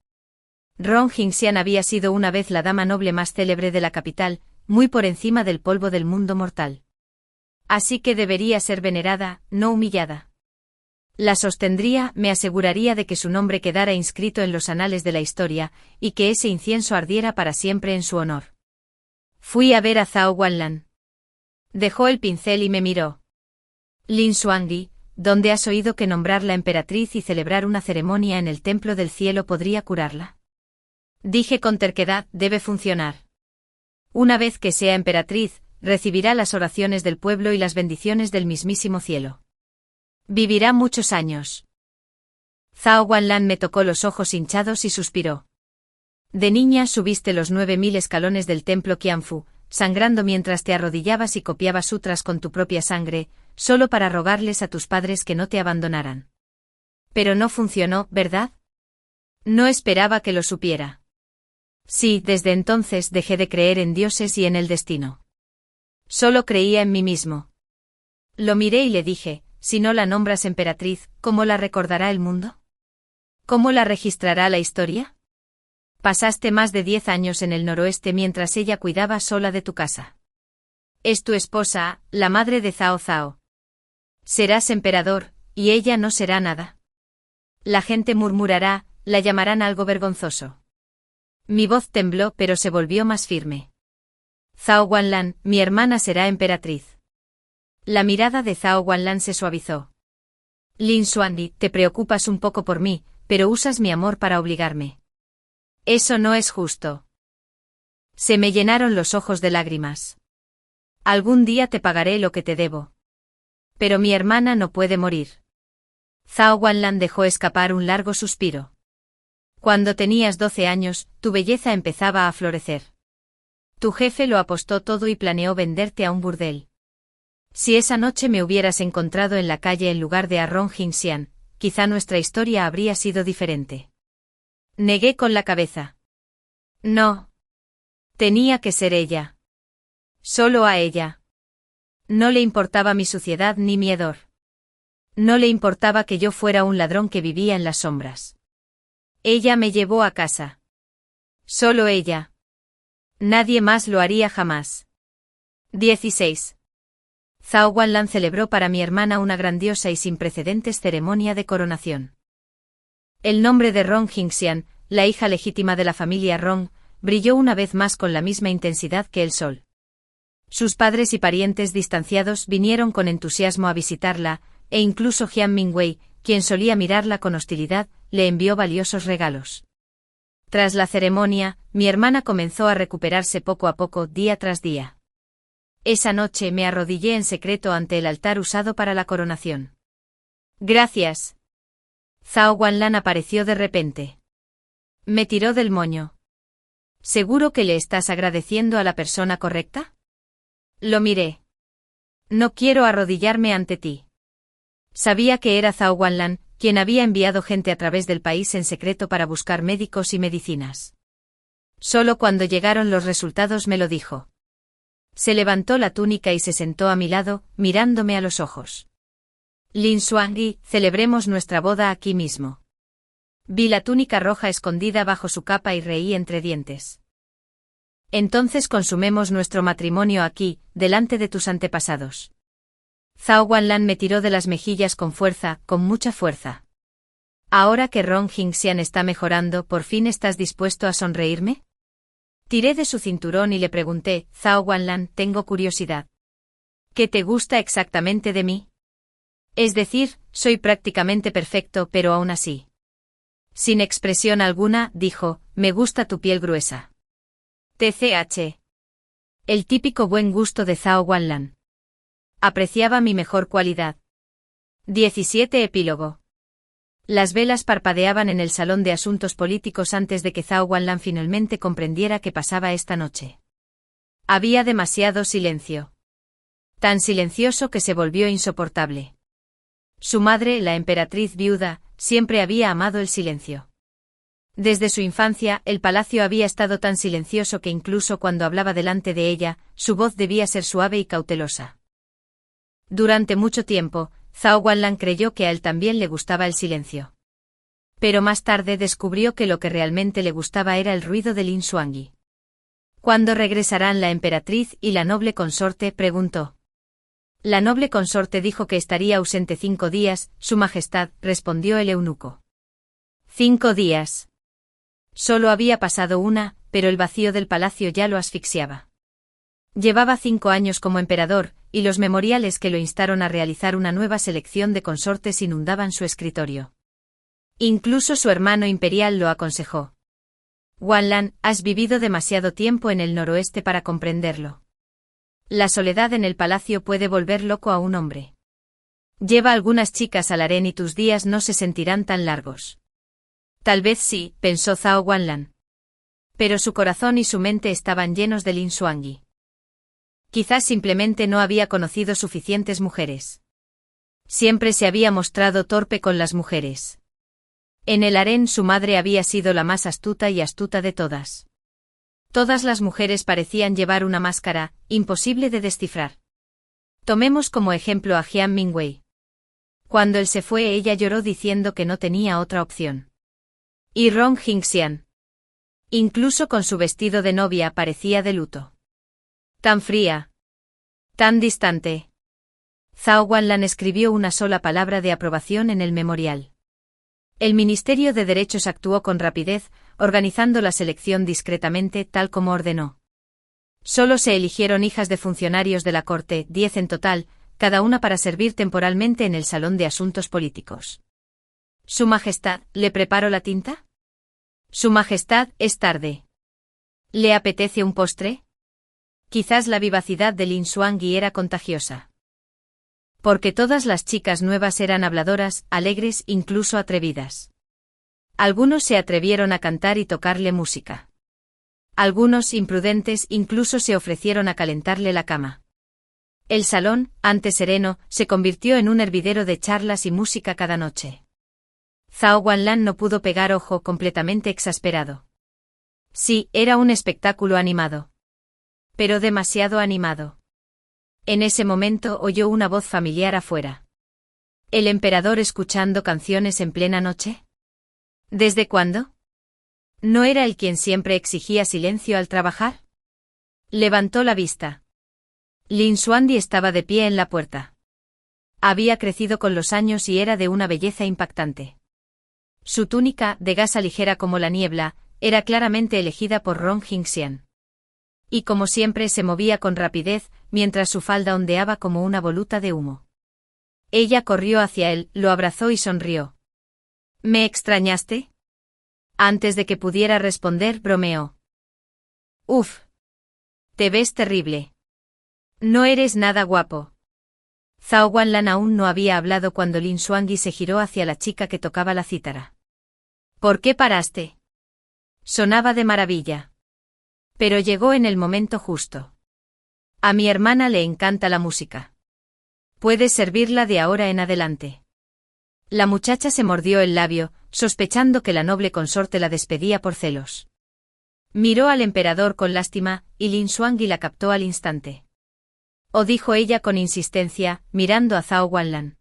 Rong Jingxian había sido una vez la dama noble más célebre de la capital, muy por encima del polvo del mundo mortal. Así que debería ser venerada, no humillada. La sostendría, me aseguraría de que su nombre quedara inscrito en los anales de la historia, y que ese incienso ardiera para siempre en su honor. Fui a ver a Zhao Guanlan. Dejó el pincel y me miró. Lin Xuangli, ¿dónde has oído que nombrar la emperatriz y celebrar una ceremonia en el templo del cielo podría curarla? Dije con terquedad, debe funcionar. Una vez que sea emperatriz, recibirá las oraciones del pueblo y las bendiciones del mismísimo cielo. Vivirá muchos años. Zhao Guanlan me tocó los ojos hinchados y suspiró. De niña subiste los 9000 escalones del templo Qianfu, sangrando mientras te arrodillabas y copiabas sutras con tu propia sangre, solo para rogarles a tus padres que no te abandonaran. Pero no funcionó, ¿verdad? No esperaba que lo supiera. Sí, desde entonces dejé de creer en dioses y en el destino. Solo creía en mí mismo. Lo miré y le dije, si no la nombras emperatriz, ¿cómo la recordará el mundo? ¿Cómo la registrará la historia? Pasaste más de 10 años en el noroeste mientras ella cuidaba sola de tu casa. Es tu esposa, la madre de Cao Cao. Serás emperador, y ella no será nada. La gente murmurará, la llamarán algo vergonzoso. Mi voz tembló pero se volvió más firme. Zhao Guanlan, mi hermana será emperatriz. La mirada de Zhao Guanlan se suavizó. Lin Xuanli, te preocupas un poco por mí, pero usas mi amor para obligarme. Eso no es justo. Se me llenaron los ojos de lágrimas. Algún día te pagaré lo que te debo. Pero mi hermana no puede morir. Zhao Guanlan dejó escapar un largo suspiro. Cuando tenías 12 años, tu belleza empezaba a florecer. Tu jefe lo apostó todo y planeó venderte a un burdel. Si esa noche me hubieras encontrado en la calle en lugar de a Rong Jingxian, quizá nuestra historia habría sido diferente. Negué con la cabeza. No. Tenía que ser ella. Solo a ella. No le importaba mi suciedad ni mi hedor. No le importaba que yo fuera un ladrón que vivía en las sombras. Ella me llevó a casa. Solo ella. Nadie más lo haría jamás. 16. Zhao Guanlan celebró para mi hermana una grandiosa y sin precedentes ceremonia de coronación. El nombre de Rong Jingxian, la hija legítima de la familia Rong, brilló una vez más con la misma intensidad que el sol. Sus padres y parientes distanciados vinieron con entusiasmo a visitarla, e incluso Jian Mingwei, quien solía mirarla con hostilidad, le envió valiosos regalos. Tras la ceremonia, mi hermana comenzó a recuperarse poco a poco, día tras día. Esa noche me arrodillé en secreto ante el altar usado para la coronación. Gracias. Zhao Guanlan apareció de repente. Me tiró del moño. ¿Seguro que le estás agradeciendo a la persona correcta? Lo miré. No quiero arrodillarme ante ti. Sabía que era Zhao Guanlan, quien había enviado gente a través del país en secreto para buscar médicos y medicinas. Solo cuando llegaron los resultados me lo dijo. Se levantó la túnica y se sentó a mi lado, mirándome a los ojos. Lin Xuangli, celebremos nuestra boda aquí mismo. Vi la túnica roja escondida bajo su capa y reí entre dientes. Entonces consumemos nuestro matrimonio aquí, delante de tus antepasados. Zhao Guanlan me tiró de las mejillas con fuerza, con mucha fuerza. Ahora que Rong Jingxian está mejorando, ¿por fin estás dispuesto a sonreírme? Tiré de su cinturón y le pregunté, Zhao Guanlan, tengo curiosidad. ¿Qué te gusta exactamente de mí? Es decir, soy prácticamente perfecto, pero aún así. Sin expresión alguna, dijo, me gusta tu piel gruesa. TCH. El típico buen gusto de Zhao Guanlan. Apreciaba mi mejor cualidad. 17 Epílogo. Las velas parpadeaban en el salón de asuntos políticos antes de que Zhao Guanlan finalmente comprendiera qué pasaba esta noche. Había demasiado silencio. Tan silencioso que se volvió insoportable. Su madre, la emperatriz viuda, siempre había amado el silencio. Desde su infancia, el palacio había estado tan silencioso que incluso cuando hablaba delante de ella, su voz debía ser suave y cautelosa. Durante mucho tiempo, Zhao Guanlan creyó que a él también le gustaba el silencio. Pero más tarde descubrió que lo que realmente le gustaba era el ruido de Lin Xuangyi. ¿Cuándo regresarán la emperatriz y la noble consorte?, preguntó. La noble consorte dijo que estaría ausente 5 días, Su Majestad, respondió el eunuco. 5 días. Solo había pasado una, pero el vacío del palacio ya lo asfixiaba. Llevaba 5 años como emperador, y los memoriales que lo instaron a realizar una nueva selección de consortes inundaban su escritorio. Incluso su hermano imperial lo aconsejó. Guanlan, has vivido demasiado tiempo en el noroeste para comprenderlo. La soledad en el palacio puede volver loco a un hombre. Lleva algunas chicas al harén y tus días no se sentirán tan largos. Tal vez sí, pensó Zhao Guanlan. Pero su corazón y su mente estaban llenos de Lin Xuangyi. Quizás simplemente no había conocido suficientes mujeres. Siempre se había mostrado torpe con las mujeres. En el harén su madre había sido la más astuta y astuta de todas. Todas las mujeres parecían llevar una máscara, imposible de descifrar. Tomemos como ejemplo a Jian Mingwei. Cuando él se fue ella lloró diciendo que no tenía otra opción. Y Rong Jingxian. Incluso con su vestido de novia parecía de luto. Tan fría. Tan distante. Zhao Guanlan escribió una sola palabra de aprobación en el memorial. El Ministerio de Derechos actuó con rapidez, organizando la selección discretamente tal como ordenó. Solo se eligieron hijas de funcionarios de la corte, 10 en total, cada una para servir temporalmente en el salón de asuntos políticos. Su Majestad, ¿le preparo la tinta? Su Majestad, es tarde. ¿Le apetece un postre? Quizás la vivacidad de Lin Xuangyi era contagiosa. Porque todas las chicas nuevas eran habladoras, alegres, incluso atrevidas. Algunos se atrevieron a cantar y tocarle música. Algunos, imprudentes, incluso se ofrecieron a calentarle la cama. El salón, antes sereno, se convirtió en un hervidero de charlas y música cada noche. Zhao Guanlan no pudo pegar ojo, completamente exasperado. Sí, era un espectáculo animado. Pero demasiado animado. En ese momento oyó una voz familiar afuera. ¿El emperador escuchando canciones en plena noche? ¿Desde cuándo? ¿No era él quien siempre exigía silencio al trabajar? Levantó la vista. Lin Xuangyi estaba de pie en la puerta. Había crecido con los años y era de una belleza impactante. Su túnica, de gasa ligera como la niebla, era claramente elegida por Rong Jingxian. Y como siempre se movía con rapidez, mientras su falda ondeaba como una voluta de humo. Ella corrió hacia él, lo abrazó y sonrió. ¿Me extrañaste? Antes de que pudiera responder, bromeó. Uf. Te ves terrible. No eres nada guapo. Zhao Guanlan aún no había hablado cuando Lin Xuangyi se giró hacia la chica que tocaba la cítara. ¿Por qué paraste? Sonaba de maravilla. Pero llegó en el momento justo. A mi hermana le encanta la música. Puedes servirla de ahora en adelante. La muchacha se mordió el labio, sospechando que la noble consorte la despedía por celos. Miró al emperador con lástima, y Lin Xuangyi la captó al instante. «Oh», dijo ella con insistencia, mirando a Zhao Guanlan.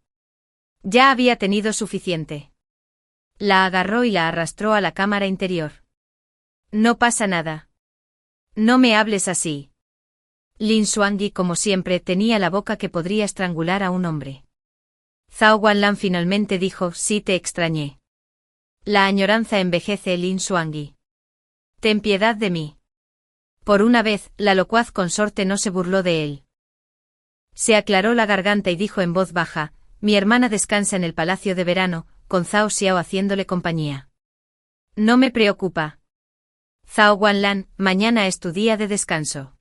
Ya había tenido suficiente. La agarró y la arrastró a la cámara interior. «No pasa nada. No me hables así». Lin Xuangyi, como siempre, tenía la boca que podría estrangular a un hombre. Zhao Guanlan finalmente dijo, «Sí, te extrañé». La añoranza envejece, Lin Xuangyi. Ten piedad de mí. Por una vez, la locuaz consorte no se burló de él. Se aclaró la garganta y dijo en voz baja: mi hermana descansa en el palacio de verano, con Zhao Xiao haciéndole compañía. No me preocupa. Zhao Guanlan, mañana es tu día de descanso.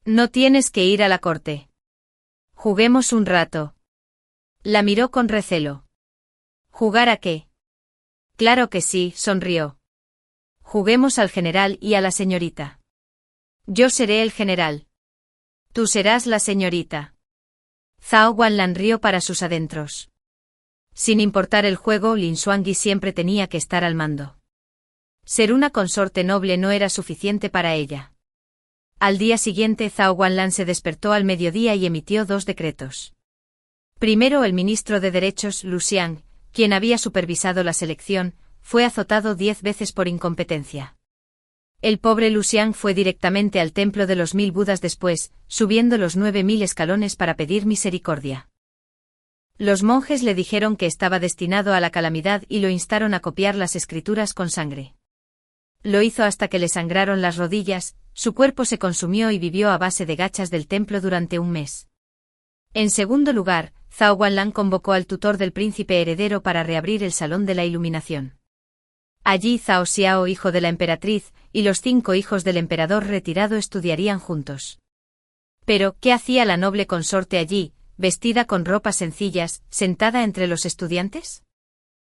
No tienes que ir a la corte. Juguemos un rato. La miró con recelo. ¿Jugar a qué? Claro que sí, sonrió. Juguemos al general y a la señorita. Yo seré el general. Tú serás la señorita. Zhao Guanlan rió para sus adentros. Sin importar el juego, Lin Xuangyi siempre tenía que estar al mando. Ser una consorte noble no era suficiente para ella. Al día siguiente, Zhao Guanlan se despertó al mediodía y emitió 2 decretos. Primero, el ministro de Derechos, Lu Xiang, quien había supervisado la selección, fue azotado 10 veces por incompetencia. El pobre Lu Xiang fue directamente al templo de los 1000 Budas después, subiendo los 9000 escalones para pedir misericordia. Los monjes le dijeron que estaba destinado a la calamidad y lo instaron a copiar las escrituras con sangre. Lo hizo hasta que le sangraron las rodillas, su cuerpo se consumió y vivió a base de gachas del templo durante un mes. En segundo lugar, Zhao Guanlan convocó al tutor del príncipe heredero para reabrir el Salón de la Iluminación. Allí Zhao Xiao, hijo de la emperatriz, y los 5 hijos del emperador retirado estudiarían juntos. Pero, ¿qué hacía la noble consorte allí, vestida con ropas sencillas, sentada entre los estudiantes?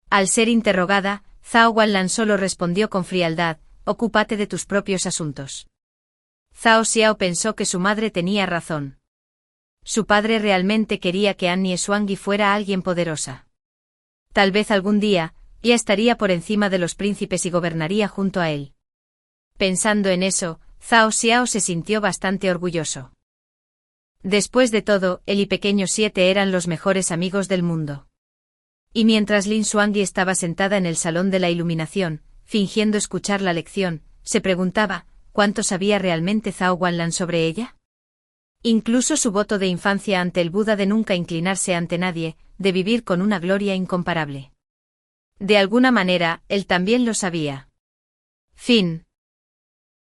Al ser interrogada, Zhao Guanlan solo respondió con frialdad: ocúpate de tus propios asuntos. Zhao Xiao pensó que su madre tenía razón. Su padre realmente quería que Annie Xuangyi fuera alguien poderosa. Tal vez algún día, ya estaría por encima de los príncipes y gobernaría junto a él. Pensando en eso, Zhao Xiao se sintió bastante orgulloso. Después de todo, él y Pequeño 7 eran los mejores amigos del mundo. Y mientras Lin Xuangyi estaba sentada en el Salón de la Iluminación, fingiendo escuchar la lección, se preguntaba, ¿cuánto sabía realmente Zhao Guanlan sobre ella? Incluso su voto de infancia ante el Buda de nunca inclinarse ante nadie, de vivir con una gloria incomparable. De alguna manera, él también lo sabía. Fin.